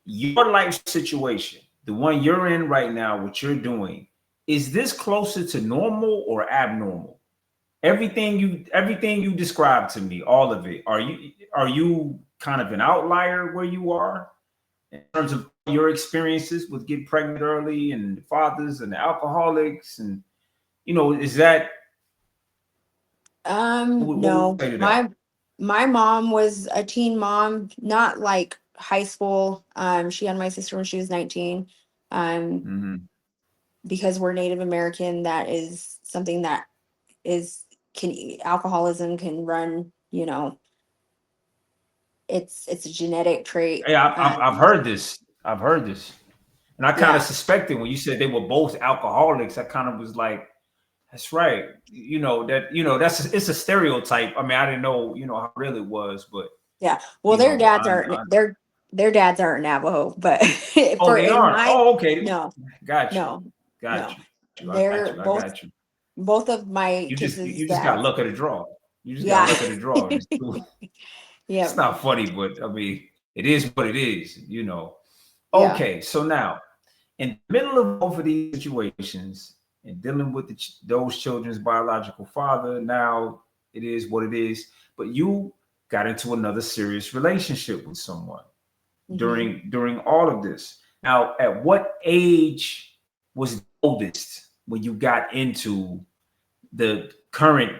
Speaker 1: Your life situation, the one you're in right now, what you're doing, is this closer to normal or abnormal? Everything you described to me, all of it. Are you kind of an outlier where you are in terms of your experiences with getting pregnant early and the fathers and the alcoholics, and is that what would you
Speaker 2: No,
Speaker 1: say to that?
Speaker 2: my mom was a teen mom, not like high school. She had my sister when she was 19. Um,
Speaker 1: Mm-hmm.
Speaker 2: because we're Native American, that is something that is can alcoholism can run, it's a genetic trait.
Speaker 1: Yeah, I've heard this. I've heard this, and I kind of
Speaker 2: Yeah.
Speaker 1: suspected when you said they were both alcoholics. I kind of was like, "That's right." It's a stereotype. I mean, I didn't know how real it was, but
Speaker 2: Yeah. Well,
Speaker 1: you know, I, I
Speaker 2: their dads aren't Navajo, but
Speaker 1: oh,
Speaker 2: for
Speaker 1: they
Speaker 2: in
Speaker 1: aren't.
Speaker 2: my
Speaker 1: Oh, okay,
Speaker 2: no,
Speaker 1: got you,
Speaker 2: no,
Speaker 1: got
Speaker 2: no.
Speaker 1: you, I got
Speaker 2: They're
Speaker 1: you, I got you.
Speaker 2: both of my
Speaker 1: You just
Speaker 2: kids'
Speaker 1: you just got
Speaker 2: dads.
Speaker 1: luck of the draw. You just got
Speaker 2: Yeah.
Speaker 1: luck of the draw. It's
Speaker 2: Yeah.
Speaker 1: not funny, but I mean, it is what it is.
Speaker 2: Yeah.
Speaker 1: Okay, so now in the middle of both of these situations and dealing with those children's biological father, now it is what it is. But you got into another serious relationship with someone. during all of this. Now, at what age was the oldest when you got into the current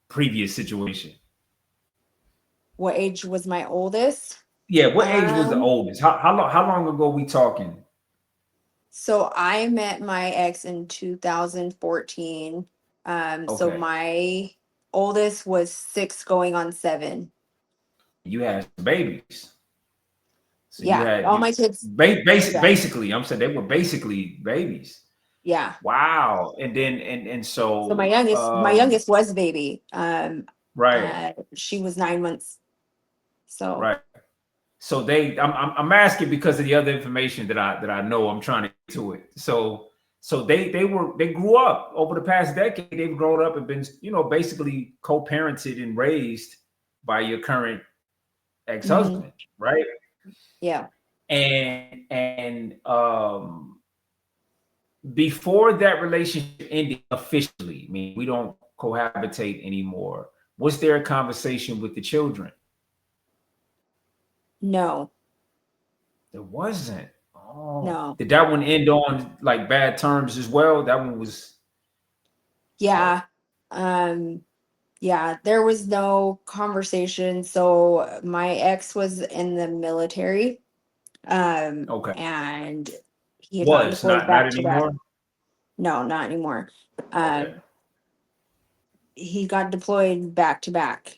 Speaker 1: previous situation?
Speaker 2: What age was my oldest?
Speaker 1: Yeah, what age was the
Speaker 2: Um,
Speaker 1: oldest? How long ago we talking?
Speaker 2: so I met my ex in 2014. So
Speaker 1: Okay,
Speaker 2: my oldest was 6 going on 7.
Speaker 1: you had babies, so you
Speaker 2: Yeah,
Speaker 1: had
Speaker 2: all
Speaker 1: you
Speaker 2: my kids. Yeah,
Speaker 1: basically. I'm saying they were basically babies.
Speaker 2: yeah.
Speaker 1: Wow, and then and
Speaker 2: So
Speaker 1: so
Speaker 2: my youngest was a baby.
Speaker 1: right,
Speaker 2: She was 9 months. So
Speaker 1: right. So I'm asking because of the other information that I know. I'm trying to get to it. So they grew up over the past decade. They've grown up and been basically co-parented and raised by your current
Speaker 2: mhm,
Speaker 1: ex-husband, right?
Speaker 2: yeah.
Speaker 1: And before that relationship ended officially, I mean, we don't cohabitate anymore. Was there a conversation with the children?
Speaker 2: No,
Speaker 1: There wasn't. Oh,
Speaker 2: no.
Speaker 1: did that one end on like bad terms as well? That one was. Oh,
Speaker 2: Yeah. Um, yeah, there was no conversation. So my ex was in the military.
Speaker 1: okay.
Speaker 2: And he had gotten
Speaker 1: Was
Speaker 2: deployed
Speaker 1: not
Speaker 2: back to back.
Speaker 1: anymore.
Speaker 2: No, not anymore.
Speaker 1: Okay.
Speaker 2: He got deployed back to back.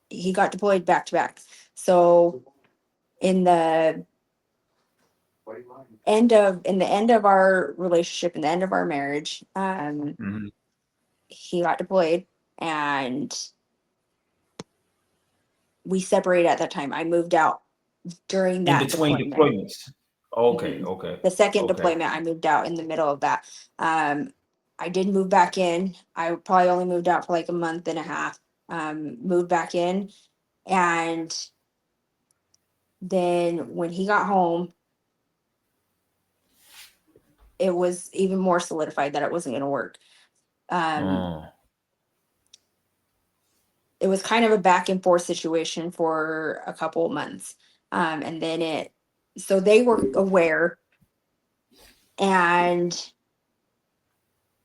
Speaker 2: He got deployed back to back. So in the end of our relationship, in the end of our marriage,
Speaker 1: Mhm.
Speaker 2: he got deployed and we separated at that time. I moved out during
Speaker 1: In
Speaker 2: that
Speaker 1: between
Speaker 2: deployment.
Speaker 1: deployments. Okay.
Speaker 2: Mhm.
Speaker 1: Okay.
Speaker 2: The second
Speaker 1: Okay.
Speaker 2: deployment, I moved out in the middle of that. I did move back in. I probably only moved out for like a month and a half. Moved back in, and then when he got home, it was even more solidified that it wasn't going to work. Um,
Speaker 1: Mm.
Speaker 2: it was kind of a back and forth situation for a couple of months, and then so they were aware, and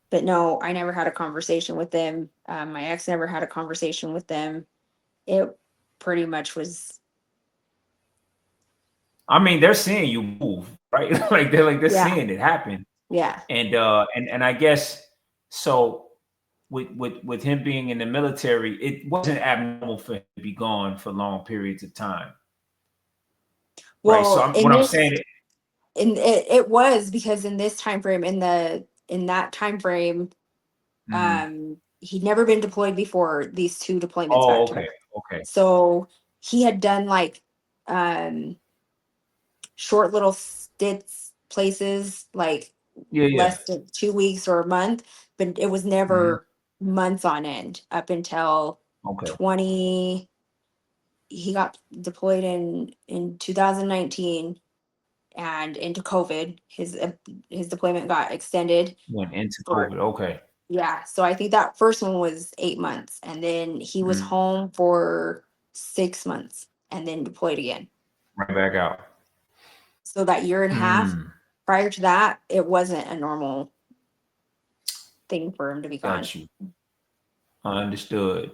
Speaker 2: but no, I never had a conversation with them. My ex never had a conversation with them. It pretty much was,
Speaker 1: I mean, they're seeing you move, right? Like they're
Speaker 2: yeah,
Speaker 1: seeing it happen,
Speaker 2: yeah.
Speaker 1: and I guess so. With him being in the military, it wasn't abnormal for him to be gone for long periods of time, right? So
Speaker 2: Well,
Speaker 1: what I'm saying,
Speaker 2: it was because in this time frame, in that time frame,
Speaker 1: mhm.
Speaker 2: he'd never been deployed before these 2 deployments back
Speaker 1: Oh,
Speaker 2: to
Speaker 1: okay,
Speaker 2: back.
Speaker 1: okay,
Speaker 2: So he had done like um short little stints places, like
Speaker 1: yeah, yeah,
Speaker 2: less than 2 weeks or a month, but it was
Speaker 1: mhm.
Speaker 2: never months on end up until
Speaker 1: Okay,
Speaker 2: 20 he got deployed in 2019, and into COVID his deployment got extended
Speaker 1: went into
Speaker 2: for,
Speaker 1: COVID. Okay,
Speaker 2: yeah, so I think that first one was 8 months, and then he was
Speaker 1: mhm.
Speaker 2: home for 6 months and then deployed again.
Speaker 1: Right back out.
Speaker 2: So that year and a half
Speaker 1: Mm,
Speaker 2: prior to that, it wasn't a normal thing for him to be gone.
Speaker 1: got you. Understood.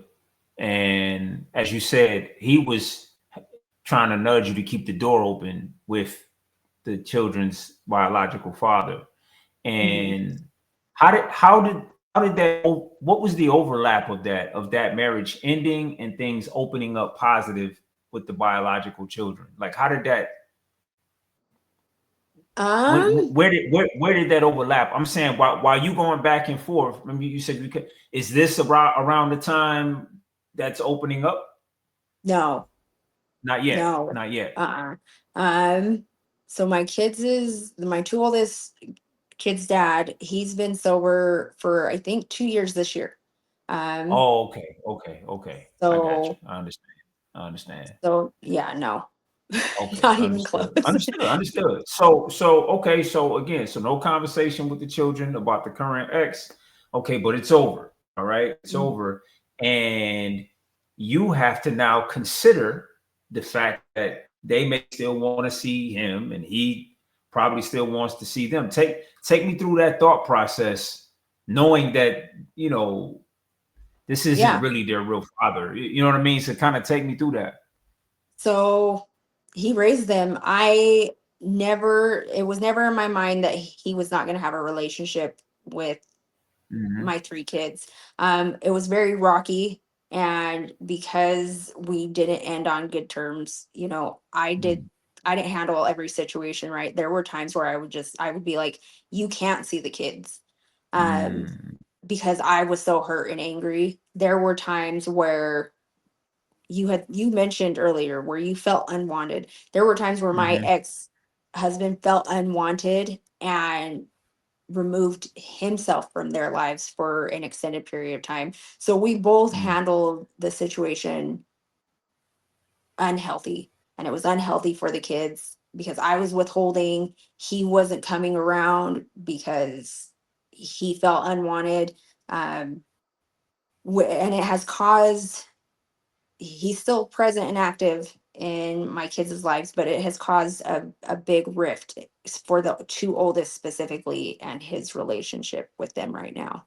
Speaker 1: And as you said, he was trying to nudge you to keep the door open with the children's biological father.
Speaker 2: Mhm.
Speaker 1: And how did that, what was the overlap of that marriage ending and things opening up positive with the biological children? Like how did that
Speaker 2: Um,
Speaker 1: where did that overlap? I'm saying while you going back and forth, remember you said is this around the time that's opening up?
Speaker 2: no,
Speaker 1: Not yet.
Speaker 2: no.
Speaker 1: Not yet.
Speaker 2: Uh-uh. Um, so my 2 oldest kids' dad, he's been sober for I think 2 years this year. Um,
Speaker 1: Oh, okay. Okay. Okay. I got you.
Speaker 2: so
Speaker 1: I understand. I understand.
Speaker 2: yeah, no.
Speaker 1: Okay.
Speaker 2: Not even
Speaker 1: Understood.
Speaker 2: close.
Speaker 1: Understood. Understood. So okay. So again, so no conversation with the children about the current ex. Okay, but it's over. All right. It's
Speaker 2: Mhm.
Speaker 1: over. And you have to now consider the fact that they may still want to see him and he probably still wants to see them. Take me through that thought process, knowing that, this isn't
Speaker 2: Yeah.
Speaker 1: really their real father. You know what I mean? So kind of take me through that.
Speaker 2: So he raised them. It was never in my mind that he was not going to have a relationship with
Speaker 1: Mm-hmm.
Speaker 2: my three kids. It was very rocky. And because we didn't end on good terms, I didn't handle every situation right. There were times where I would be like, you can't see the kids. Um,
Speaker 1: Mm-hmm.
Speaker 2: because I was so hurt and angry. There were times where you mentioned earlier where you felt unwanted. There were times where my
Speaker 1: Mm-hmm.
Speaker 2: ex-husband felt unwanted and removed himself from their lives for an extended period of time. So we both handled the situation unhealthy, and it was unhealthy for the kids because I was withholding. He wasn't coming around because he felt unwanted. Um, and it has caused, he's still present and active in my kids' lives, but it has caused a big rift for the two oldest specifically and his relationship with them right now.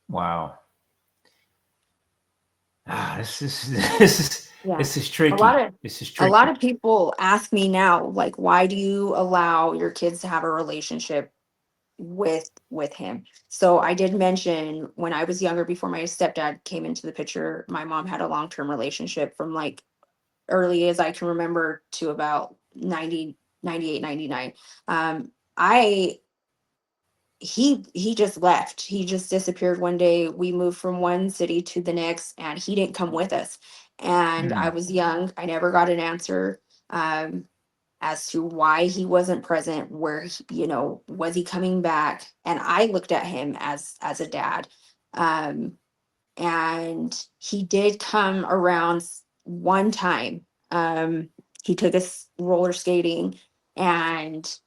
Speaker 1: Wow. This is this is
Speaker 2: Yeah.
Speaker 1: this is
Speaker 2: A lot
Speaker 1: tricky.
Speaker 2: of
Speaker 1: This is
Speaker 2: a lot
Speaker 1: tricky.
Speaker 2: of people ask me now, like, why do you allow your kids to have a relationship with him? So I did mention when I was younger, before my stepdad came into the picture, my mom had a long-term relationship from like early as I can remember to about 90, 98, 99. I he just left. He just disappeared one day. We moved from one city to the next and he didn't come with us. And I
Speaker 1: Mm,
Speaker 2: was young. I never got an answer um as to why he wasn't present, where was he coming back? And I looked at him as a dad. Um and he did come around one time. He took us roller skating, and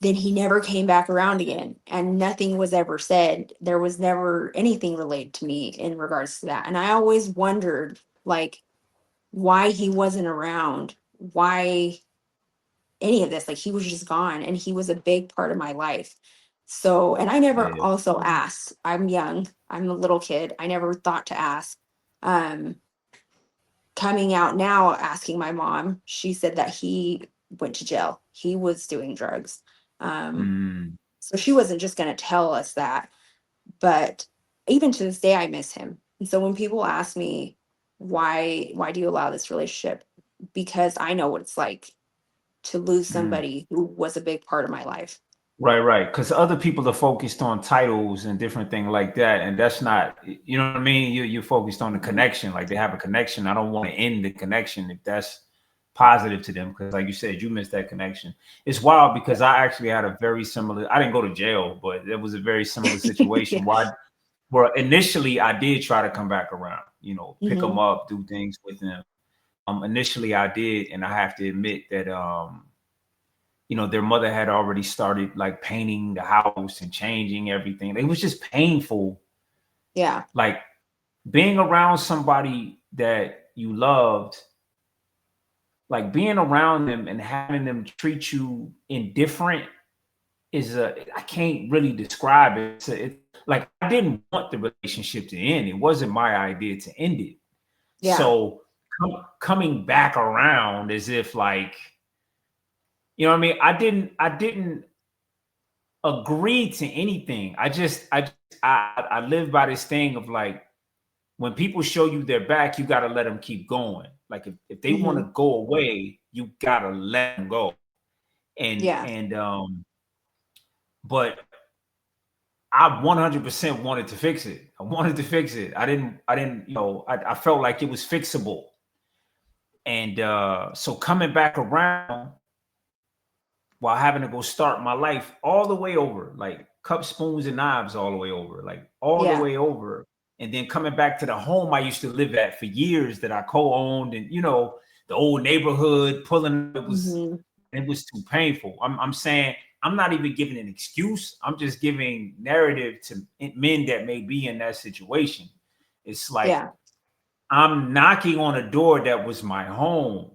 Speaker 2: then he never came back around again, and nothing was ever said. There was never anything relayed to me in regards to that, and I always wondered, like, why he wasn't around, why any of this. Like, he was just gone, and he was a big part of my life. So, and I never
Speaker 1: yeah.
Speaker 2: also asked. I'm young, I'm a little kid, I never thought to ask. um Coming out now, asking my mom, she said that he went to jail, he was doing drugs. um
Speaker 1: Mm,
Speaker 2: so she wasn't just going to tell us that. But even to this day, I miss him. And so when people ask me, why do you allow this relationship? Because I know what it's like to lose
Speaker 1: mm.
Speaker 2: somebody who was a big part of my life.
Speaker 1: Right. Because other people are focused on titles and different things like that, and that's not. You know what I mean? You're focused on the
Speaker 2: Mhm.
Speaker 1: connection. Like they have a connection. I don't want to end the connection if that's positive to them. Because like you said, you missed that connection. It's wild because I actually had a very similar. I didn't go to jail, but it was a very similar situation.
Speaker 2: Yeah.
Speaker 1: Why? Well, initially I did try to come back around. Pick them
Speaker 2: Hmm.
Speaker 1: up, do things with them. Initially I did, and I have to admit that their mother had already started like painting the house and changing everything. It was just painful.
Speaker 2: Yeah.
Speaker 1: Like being around somebody that you loved, like being around them and having them treat you indifferent I can't really describe it. Like I didn't want the relationship to end. It wasn't my idea to end it.
Speaker 2: Yeah.
Speaker 1: So coming back around as if like, what I mean? I didn't agree to anything. I live by this thing of like when people show you their back, you got to let them keep going. Like if they want
Speaker 2: Hmm.
Speaker 1: to go away, you got to let them go. And
Speaker 2: Yeah.
Speaker 1: and but I 100% wanted to fix it. I wanted to fix it. I didn't, I felt like it was fixable. And so coming back around while having to go start my life all the way over, like cup, spoons, and knives all the way over, like all the
Speaker 2: Yeah.
Speaker 1: way over. And then coming back to the home I used to live at for years that I co-owned, and the old neighborhood pulling,
Speaker 2: Hmm.
Speaker 1: it was too painful. I'm saying I'm not even giving an excuse. I'm just giving narrative to men that may be in that situation. It's like
Speaker 2: Yeah.
Speaker 1: I'm knocking on a door that was my home,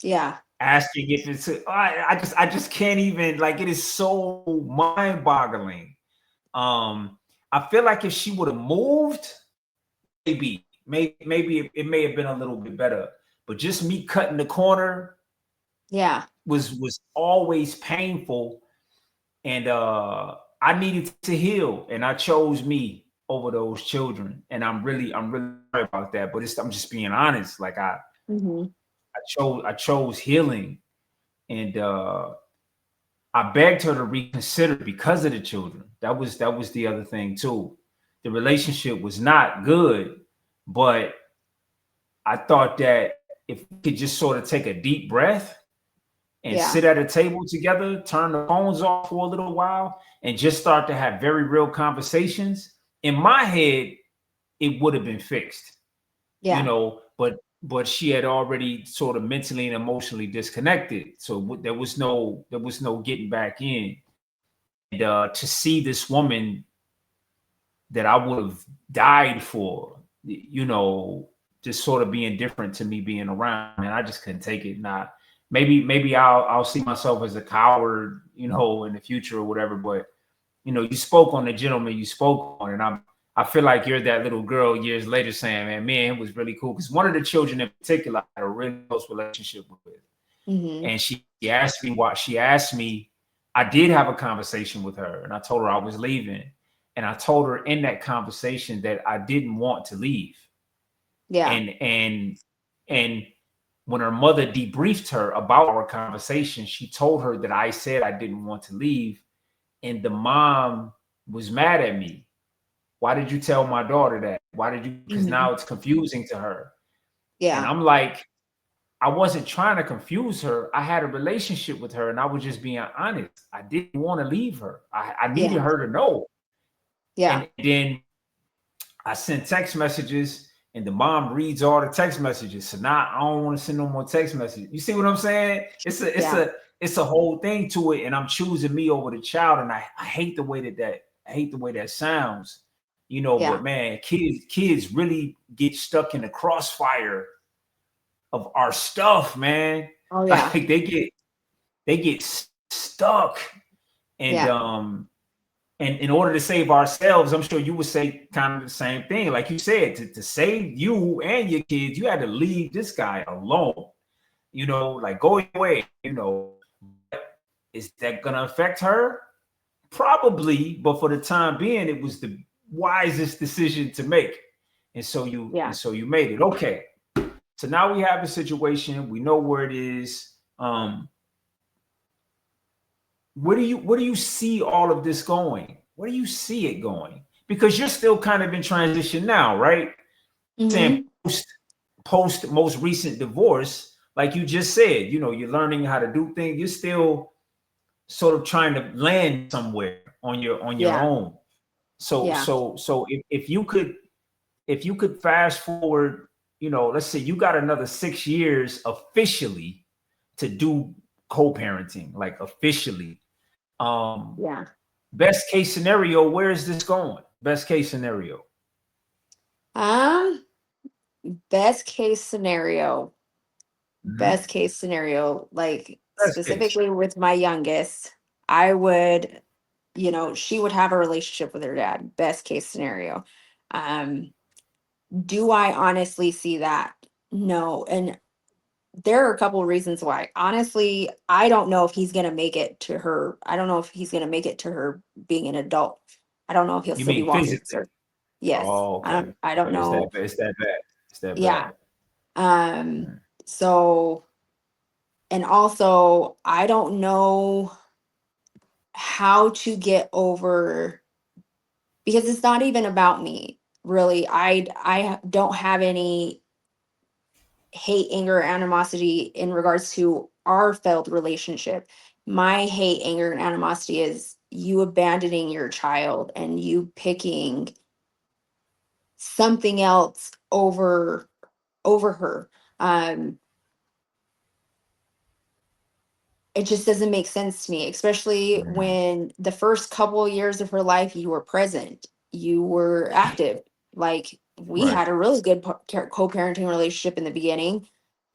Speaker 2: Yeah.
Speaker 1: asking if it's. I just can't even, like. It is so mind boggling. I feel like if she would have moved, maybe it may have been a little bit better. But just me cutting the corner
Speaker 2: Yeah.
Speaker 1: was always painful, and I needed to heal, and I chose me over those children, and I'm really sorry about that. But I'm just being honest. Like
Speaker 2: Hmm.
Speaker 1: I chose healing, and I begged her to reconsider because of the children. That was the other thing too. The relationship was not good, but I thought that if we could just sort of take a deep breath and
Speaker 2: Yeah.
Speaker 1: sit at a table together, turn the phones off for a little while, and just start to have very real conversations, in my head, it would have been fixed, you
Speaker 2: Yeah.
Speaker 1: know. But she had already sort of mentally and emotionally disconnected, so there was no getting back in. And to see this woman that I would have died for, you know, just sort of being different to me being around, and I just couldn't take it. Not maybe I'll see myself as a coward, you know, in the future or whatever. But you know, you spoke on the gentleman you spoke on, and I feel like you're that little girl years later saying, man, it was really cool. Because one of the children in particular I had a really close relationship with.
Speaker 2: Hmm.
Speaker 1: And she asked me what she asked me. I did have a conversation with her, and I told her I was leaving. And I told her in that conversation that I didn't want to leave.
Speaker 2: Yeah.
Speaker 1: And when her mother debriefed her about our conversation, she told her that I said I didn't want to leave. And the mom was mad at me. Why did you tell my daughter that? Why did you? Because
Speaker 2: Hmm.
Speaker 1: now it's confusing to her. And
Speaker 2: Yeah.
Speaker 1: I'm like, I wasn't trying to confuse her. I had a relationship with her, and I was just being honest. I didn't want to leave her. I needed
Speaker 2: Yeah.
Speaker 1: her to know.
Speaker 2: Yeah.
Speaker 1: And then I sent text messages, and the mom reads all the text messages. So now I don't want to send no more text messages. You see what I'm saying?
Speaker 2: Yeah.
Speaker 1: It's a whole thing to it, and I'm choosing me over the child, and I hate the way I hate the way that sounds. You know, but
Speaker 2: Yeah.
Speaker 1: man, kids really get stuck in the crossfire of our stuff, man.
Speaker 2: Oh yeah.
Speaker 1: Like they get stuck, and
Speaker 2: Yeah.
Speaker 1: and in order to save ourselves, I'm sure you would say kind of the same thing. Like you said, to save you and your kids, you had to leave this guy alone. You know, like go away. You know, is that gonna affect her? Probably, but for the time being, it was the wisest decision to make.
Speaker 2: Yeah.
Speaker 1: And so you made it. Okay. So now we have a situation. We know where it is. Where do you see all of this going? Where do you see it going? Because you're still kind of in transition now, right? Saying
Speaker 2: Hmm.
Speaker 1: post most recent divorce, like you just said, you know, you're learning how to do things. You're still sort of trying to land somewhere on your
Speaker 2: Yeah.
Speaker 1: own.
Speaker 2: Yeah.
Speaker 1: So if you could fast forward, you know, let's say you got another 6 years officially to do co-parenting, like officially. Um,
Speaker 2: Yeah.
Speaker 1: Best case scenario, where is this going? Best case scenario.
Speaker 2: Um, best case scenario.
Speaker 1: Mhm.
Speaker 2: Best case scenario, like
Speaker 1: Best case.
Speaker 2: specifically with my youngest, I would, she would have a relationship with her dad. Best case scenario. Um, do I honestly see that? No. And there are a couple of reasons why. Honestly, I don't know if he's going to make it to her. I don't know if he's going to make it to her being an adult. I don't know if he'll
Speaker 1: You
Speaker 2: still be
Speaker 1: mean
Speaker 2: walking with
Speaker 1: physically?
Speaker 2: her. Yes.
Speaker 1: Oh, okay.
Speaker 2: I don't
Speaker 1: Okay. It's that
Speaker 2: know.
Speaker 1: bad. It's that bad. It's that
Speaker 2: Yeah.
Speaker 1: bad.
Speaker 2: Um,
Speaker 1: Mm.
Speaker 2: so, and also, I don't know how to get over, because it's not even about me, really. I don't have any hate, anger, animosity in regards to our failed relationship. My hate, anger, and animosity is you abandoning your child and you picking something else over her. Um, it just doesn't make sense to me, especially
Speaker 1: Mm.
Speaker 2: when the first couple of years of her life you were present, you were active. Like we had a really good co-parenting relationship in the beginning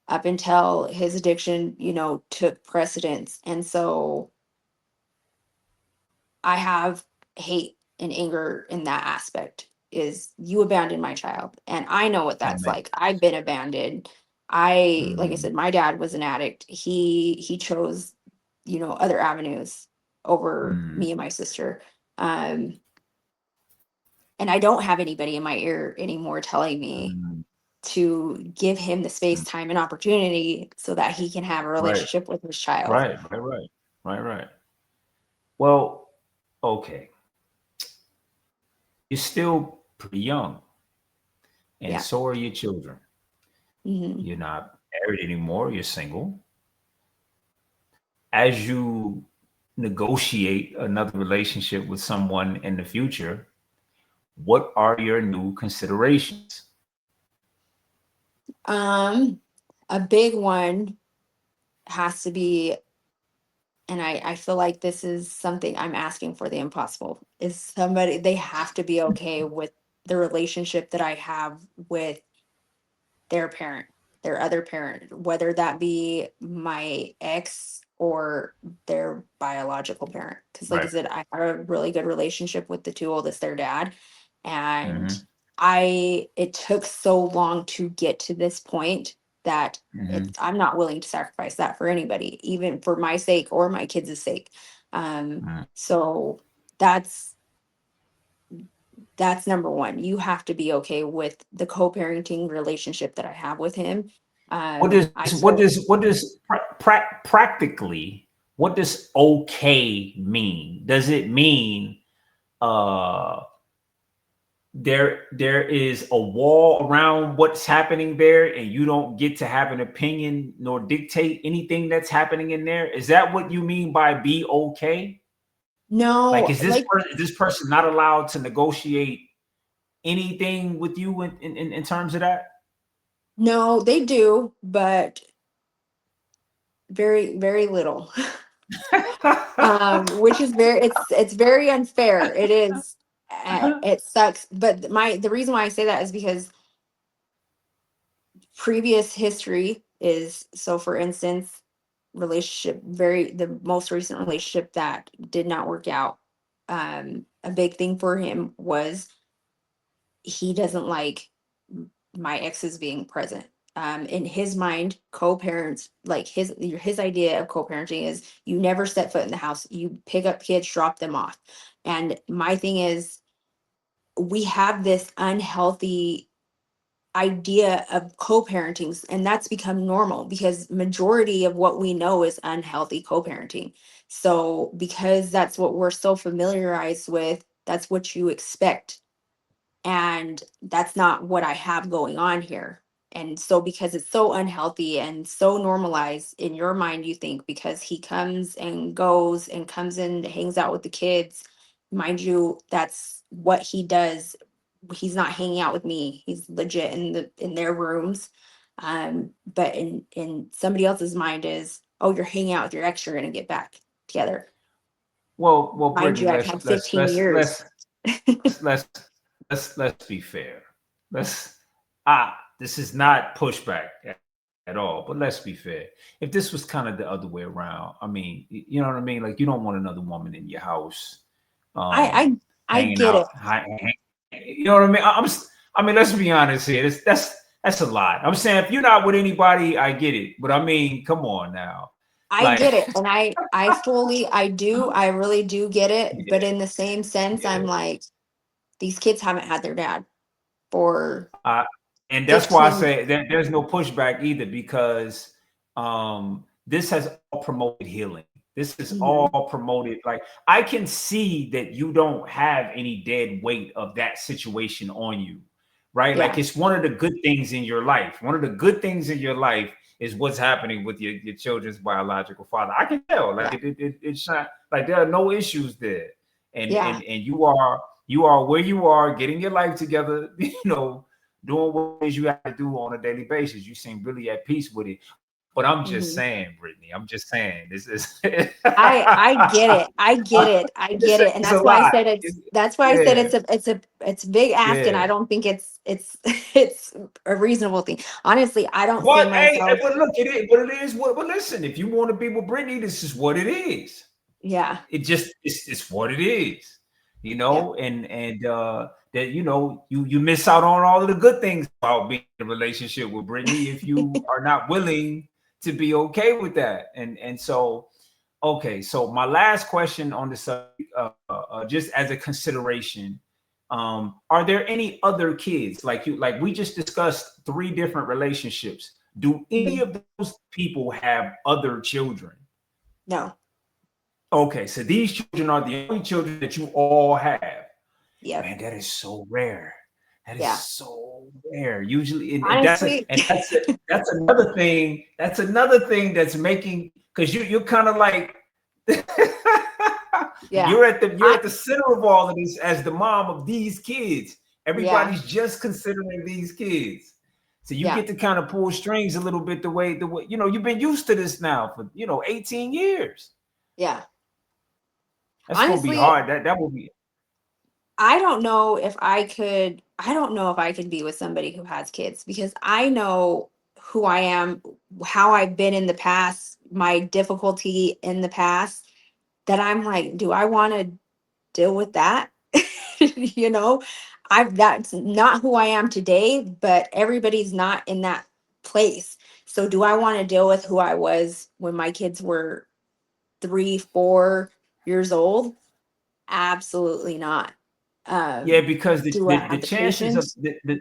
Speaker 2: up until his addiction, took precedence. And so I have hate and anger in that aspect, is you abandoned my child. And I know what that's like. I've been abandoned. Like I said, my dad was an addict. He chose, other avenues over me and my sister. And I don't have anybody in my ear anymore telling me to give him the space, time, and opportunity so that he can have a relationship with his child.
Speaker 1: Right. Well, okay. You're still pretty young, and so are your children. You're not married anymore. You're single. As you negotiate another relationship with someone in the future, what are your new considerations?
Speaker 2: A big one has to be, and I feel like this is something I'm asking for the impossible, is they have to be okay with the relationship that I have with their parent, their other parent, whether that be my ex or their biological parent. Because like I said, I have a really good relationship with the two oldest, their dad. And it took so long to get to this point that I'm not willing to sacrifice that for anybody, even for my sake or my kids' sake. So that's number one. You have to be okay with the co-parenting relationship that I have with him.
Speaker 1: Practically, what does okay mean? Does it mean there is a wall around what's happening there and you don't get to have an opinion nor dictate anything that's happening in there? Is that what you mean by be okay?
Speaker 2: No.
Speaker 1: Like, is this person not allowed to negotiate anything with you in terms of that?
Speaker 2: No, they do, but very, very little. Which is it's very unfair. It is. It sucks. But the reason why I say that is because previous history is, so for instance, the most recent relationship that did not work out. A big thing for him was he doesn't like my exes being present. In his mind, co-parents, like his idea of co-parenting is you never set foot in the house. You pick up kids, drop them off. And my thing is, we have this unhealthy idea of co-parenting, and that's become normal because majority of what we know is unhealthy co-parenting. So because that's what we're so familiarized with, that's what you expect. And that's not what I have going on here. And so because it's so unhealthy and so normalized in your mind, you think because he comes and goes and comes in, hangs out with the kids, mind you, that's what he does. He's not hanging out with me. He's legit in their rooms. But in somebody else's mind is, oh, you're hanging out with your ex, you're gonna get back together.
Speaker 1: Well,
Speaker 2: Mind
Speaker 1: Brittany,
Speaker 2: you, I've had 15 years.
Speaker 1: Let's be fair. This is not pushback at all, but let's be fair. If this was kind of the other way around, I mean, you know what I mean? Like, you don't want another woman in your house.
Speaker 2: I
Speaker 1: hanging
Speaker 2: get
Speaker 1: out,
Speaker 2: it.
Speaker 1: you know what I mean? I mean, let's be honest here. That's a lot. I'm saying if you're not with anybody, I get it. But I mean, come on now.
Speaker 2: I get it. And I really do get it.
Speaker 1: Yeah,
Speaker 2: But in the same sense, I'm like, these kids haven't had their dad for
Speaker 1: and that's why I
Speaker 2: 15.
Speaker 1: say that there's no pushback either, because this has all promoted healing. This is all promoted. Like, I can see that you don't have any dead weight of that situation on you, right?
Speaker 2: Yeah.
Speaker 1: Like, it's one of the good things in your life. One of the good things in your life is what's happening with your children's biological father. I can tell. Like, it's not like there are no issues there, and you are where you are, getting your life together, doing what it is you have to do on a daily basis. You seem really at peace with it. But I'm just
Speaker 2: Mhm.
Speaker 1: saying, Brittany, I'm just saying this is
Speaker 2: I get it. I get it. I get it. And
Speaker 1: it's a
Speaker 2: that's why I
Speaker 1: lot.
Speaker 2: said that's why I said
Speaker 1: Yeah,
Speaker 2: it's a big ask, and
Speaker 1: yeah.
Speaker 2: I don't think it's it's a reasonable thing. Honestly, I don't see
Speaker 1: But hey,
Speaker 2: myself.
Speaker 1: but look, it is what it is. What? But listen, if you want to be with Brittany, this is what it is.
Speaker 2: Yeah.
Speaker 1: It's what it is,
Speaker 2: Yeah.
Speaker 1: and that you miss out on all of the good things about being in a relationship with Brittany if you are not willing to be okay with that. And so okay, so my last question on the subject, just as a consideration, are there any other kids like we just discussed three different relationships? Do any
Speaker 2: Mhm.
Speaker 1: of those people have other children?
Speaker 2: No.
Speaker 1: Okay, so these children are the only children that you all have.
Speaker 2: Yep.
Speaker 1: Man, that is so rare. That is
Speaker 2: Yeah.
Speaker 1: so rare. Usually, and
Speaker 2: Honestly,
Speaker 1: that's another thing. That's another thing that's making because you're kind of like
Speaker 2: yeah.
Speaker 1: you're
Speaker 2: I
Speaker 1: at the center of all of this as the mom of these kids.
Speaker 2: yeah.
Speaker 1: Everybody's just considering these kids. So you
Speaker 2: Yeah.
Speaker 1: get to kind of pull strings a little bit the way you've been used to this now for 18 years.
Speaker 2: Yeah.
Speaker 1: That's gonna be
Speaker 2: Honestly,
Speaker 1: hard. That will be.
Speaker 2: I don't know if I could be with somebody who has kids, because I know who I am, how I've been in the past, my difficulty in the past, that I'm like, do I want to deal with that? you know, that's not who I am today, but everybody's not in that place. So do I want to deal with who I was when my kids were 3, 4 years old? Absolutely not.
Speaker 1: Yeah, because
Speaker 2: Do I
Speaker 1: the
Speaker 2: have the
Speaker 1: chances of
Speaker 2: patience?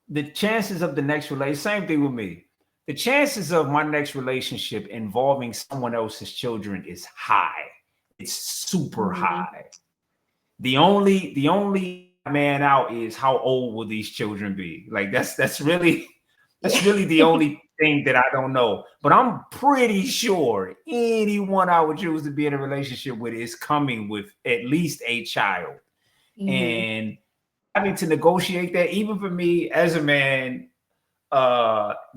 Speaker 1: the chances of the next relation, same thing with me. The chances of my next relationship involving someone else's children is high. It's super
Speaker 2: Mhm.
Speaker 1: high. The only man out is how old will these children be? Like that's
Speaker 2: Yeah.
Speaker 1: really the only thing that I don't know. But I'm pretty sure anyone I would choose to be in a relationship with is coming with at least a child.
Speaker 2: Mhm.
Speaker 1: And having to negotiate that, even for me as a man,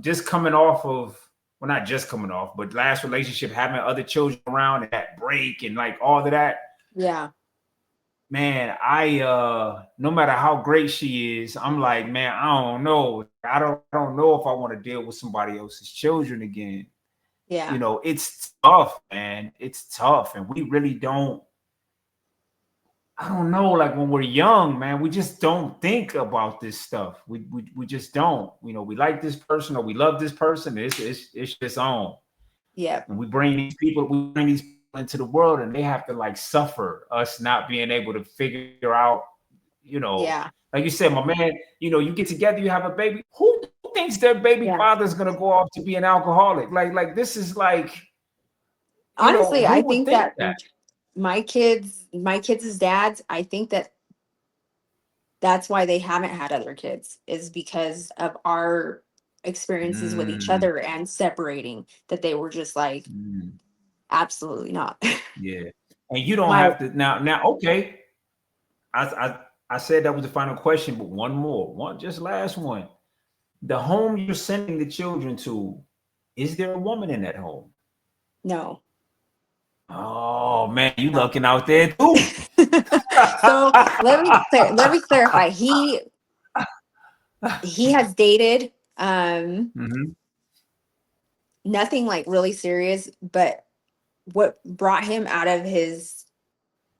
Speaker 1: just coming off of, well, not just coming off, but last relationship, having other children around and that break and like all of that,
Speaker 2: Yeah.
Speaker 1: man, I no matter how great she is, I'm like, man, I don't know. I don't know if I want to deal with somebody else's children again.
Speaker 2: Yeah.
Speaker 1: It's tough, man. It's tough. And we really don't, I don't know, like when we're young, man, we just don't think about this stuff. We just don't. We like this person or we love this person. It's just on.
Speaker 2: Yep.
Speaker 1: And we bring these people into the world and they have to like suffer us not being able to figure out, you know,
Speaker 2: Yeah.
Speaker 1: like you said, my man, you get together, you have a baby. Who thinks their baby
Speaker 2: Yeah.
Speaker 1: father's gonna go off to be an alcoholic? Like this is like,
Speaker 2: Honestly,
Speaker 1: who
Speaker 2: I
Speaker 1: would
Speaker 2: think
Speaker 1: think
Speaker 2: that
Speaker 1: that?
Speaker 2: my kids' dads, I think that that's why they haven't had other kids, is because of our experiences with each
Speaker 1: Mm,
Speaker 2: other and separating, that they were just like,
Speaker 1: mm,
Speaker 2: absolutely not.
Speaker 1: yeah. And you don't
Speaker 2: my
Speaker 1: have to now, okay. I, I I said that was the final question, but one more, just last one. The home you're sending the children to, is there a woman in that home?
Speaker 2: No.
Speaker 1: Oh man, you
Speaker 2: No.
Speaker 1: looking out there too.
Speaker 2: So let me clarify. He has dated,
Speaker 1: Mhm,
Speaker 2: nothing like really serious, but what brought him out of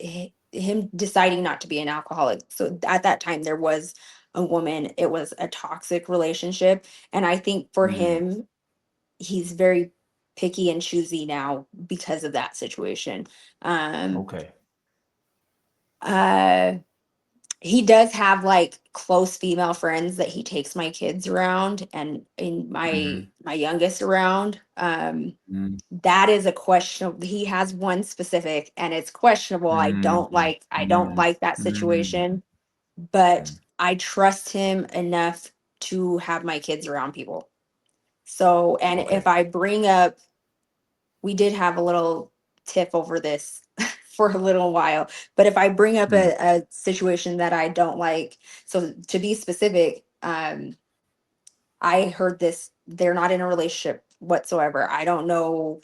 Speaker 2: him deciding not to be an alcoholic. So at that time there was a woman, it was a toxic relationship, and I think for
Speaker 1: mm,
Speaker 2: him, he's very picky and choosy now because of that situation. Um
Speaker 1: okay.
Speaker 2: uh he does have like close female friends that he takes my kids around, and in my
Speaker 1: Mhm,
Speaker 2: my youngest around.
Speaker 1: mm,
Speaker 2: That is a question. He has one specific, and it's questionable. i
Speaker 1: mm,
Speaker 2: don't like i don't
Speaker 1: mm,
Speaker 2: like that
Speaker 1: mm,
Speaker 2: situation, but
Speaker 1: mm.
Speaker 2: I trust him enough to have my kids around people. So, and if
Speaker 1: Okay.
Speaker 2: I bring up, we did have a little tiff over this for a little while, but if I bring up
Speaker 1: Mm,
Speaker 2: a situation that I don't like, so to be specific, I heard this, they're not in a relationship whatsoever. I don't know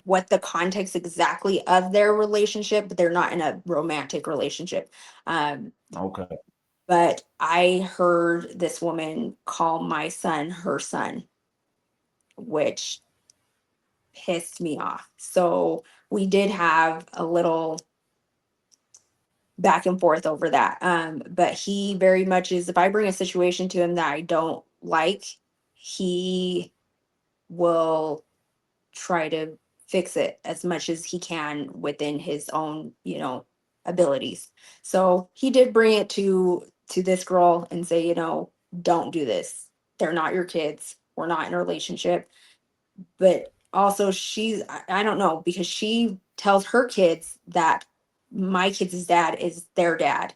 Speaker 2: what the context exactly of their relationship, but they're not in a romantic relationship.
Speaker 1: Okay.
Speaker 2: But I heard this woman call my son her son, which pissed me off. So we did have a little back and forth over that. But he very much is, if I bring a situation to him that I don't like, he will try to fix it as much as he can within his own, abilities. So he did bring it to this girl and say, don't do this. They're not your kids. We're not in a relationship. But also I don't know, because she tells her kids that my kids' dad is their dad,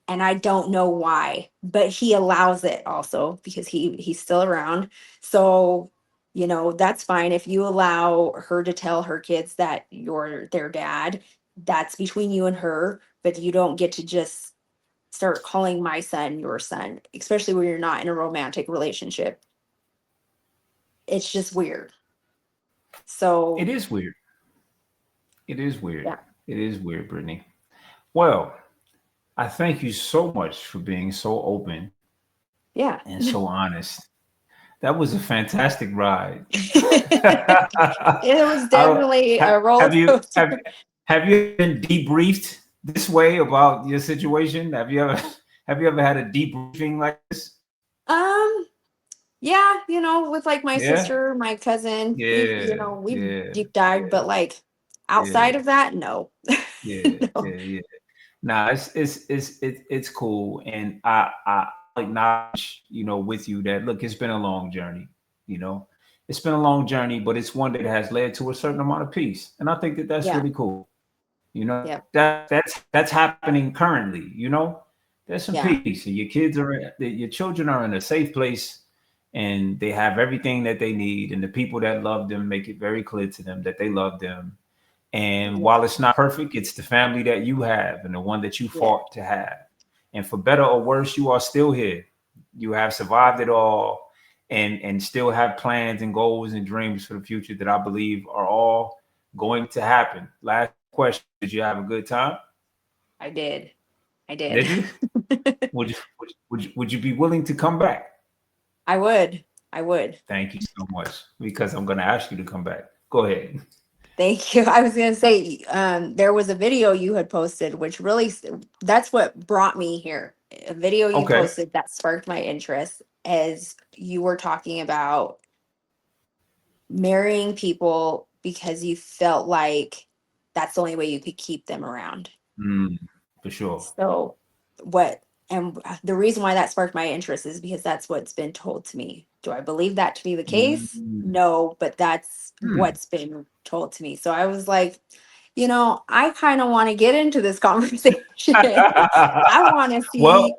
Speaker 2: and I don't know why, but he allows it also because he's still around. So, that's fine if you allow her to tell her kids that you're their dad. That's between you and her, but you don't get to just start calling my son your son, especially when you're not in a romantic relationship. It's just weird.
Speaker 1: It
Speaker 2: So,
Speaker 1: is weird. It is weird.
Speaker 2: yeah.
Speaker 1: It is weird, Brittany. Well, I thank you so much for being so open
Speaker 2: Yeah.
Speaker 1: and so honest. That was a fantastic ride.
Speaker 2: It was
Speaker 1: I don't,
Speaker 2: definitely a roller
Speaker 1: have you
Speaker 2: coaster.
Speaker 1: have you been debriefed this way about your situation? Have you ever had a debriefing like this?
Speaker 2: Um, yeah, with like my
Speaker 1: Yeah,
Speaker 2: sister, my cousin,
Speaker 1: yeah,
Speaker 2: we've
Speaker 1: yeah,
Speaker 2: deep dived,
Speaker 1: yeah,
Speaker 2: but like
Speaker 1: yeah,
Speaker 2: outside of that, no.
Speaker 1: yeah,
Speaker 2: No.
Speaker 1: yeah, yeah. Nah, it's cool, and I acknowledge, with you that look, it's been a long journey. You know, it's been a long journey, but it's one that has led to a certain amount of peace, and I think that that's
Speaker 2: Yeah.
Speaker 1: really cool.
Speaker 2: Yeah.
Speaker 1: That's happening currently. There's some
Speaker 2: Yeah.
Speaker 1: peace, and your children are in a safe place, and they have everything that they need, and the people that love them make it very clear to them that they love them. And
Speaker 2: Yeah.
Speaker 1: while it's not perfect, it's the family that you have and the one that you
Speaker 2: Yeah.
Speaker 1: fought to have. And for better or worse, you are still here. You have survived it all, and still have plans and goals and dreams for the future that I believe are all going to happen. Last question: did you have a good time?
Speaker 2: I did. I did.
Speaker 1: Did you? Would you be willing to come back?
Speaker 2: I would. I would.
Speaker 1: Thank you so much, because I'm going to ask you to come back. Go ahead.
Speaker 2: Thank you. I was going to say, there was a video you had posted, which really, that's what brought me here. A video you
Speaker 1: Okay.
Speaker 2: posted that sparked my interest, as you were talking about marrying people because you felt like that's the only way you could keep them around.
Speaker 1: Mm, for sure.
Speaker 2: So, what, and the reason why that sparked my interest is because that's what's been told to me. Do I believe that to be the case?
Speaker 1: Mm.
Speaker 2: No, but that's
Speaker 1: Hmm.
Speaker 2: what's been told to me. So I was like, I kind of want to get into this conversation. I want to
Speaker 1: well,
Speaker 2: see.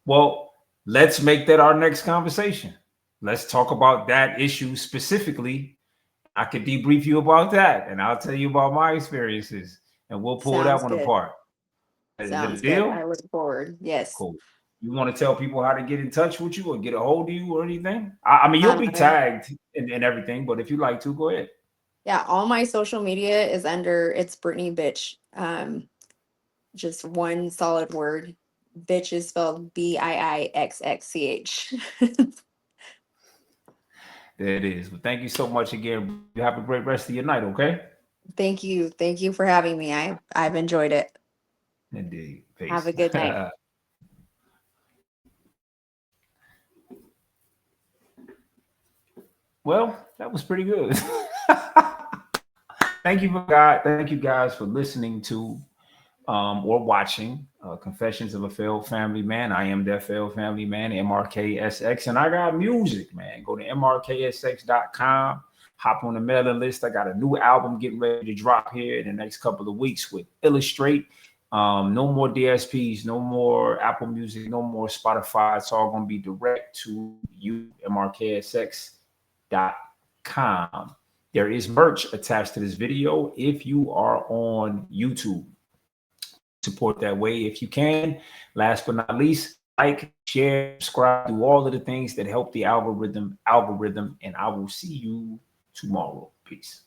Speaker 1: well, let's make that our next conversation. Let's talk about that issue specifically. I could debrief you about that, and I'll tell you about my experiences, and we'll pull that
Speaker 2: Sounds
Speaker 1: one
Speaker 2: good.
Speaker 1: apart. Is it a
Speaker 2: Sounds good.
Speaker 1: deal?
Speaker 2: I look forward. Yes.
Speaker 1: Cool. You want to tell people how to get in touch with you or get a hold of you or anything? I mean, you'll be
Speaker 2: Um,
Speaker 1: tagged and everything, but if you like to, go ahead.
Speaker 2: yeah, all my social media is under it's Brittany Bitch. Just one solid word. Bitch is spelled BIIXXCH.
Speaker 1: There it is. Well, thank you so much again. You have a great rest of your night, okay?
Speaker 2: Thank you. Thank you for having me. I've enjoyed it.
Speaker 1: Indeed.
Speaker 2: Have
Speaker 1: Peace.
Speaker 2: a good night.
Speaker 1: Well, that was pretty good. Thank you guys for listening to or watching Confessions of a Failed Family Man. I am that failed family man, MRK SX, and I got music, man. Go to mrksx.com. Hop on the mailing list. I got a new album getting ready to drop here in the next couple of weeks with Illustrate. No more DSPs, no more Apple Music, no more Spotify. It's all going to be direct to you, mrksx.com. There is merch attached to this video if you are on YouTube. Support that way if you can. Last but not least, like, share, subscribe, do all of the things that help the algorithm, and I will see you tomorrow. Peace.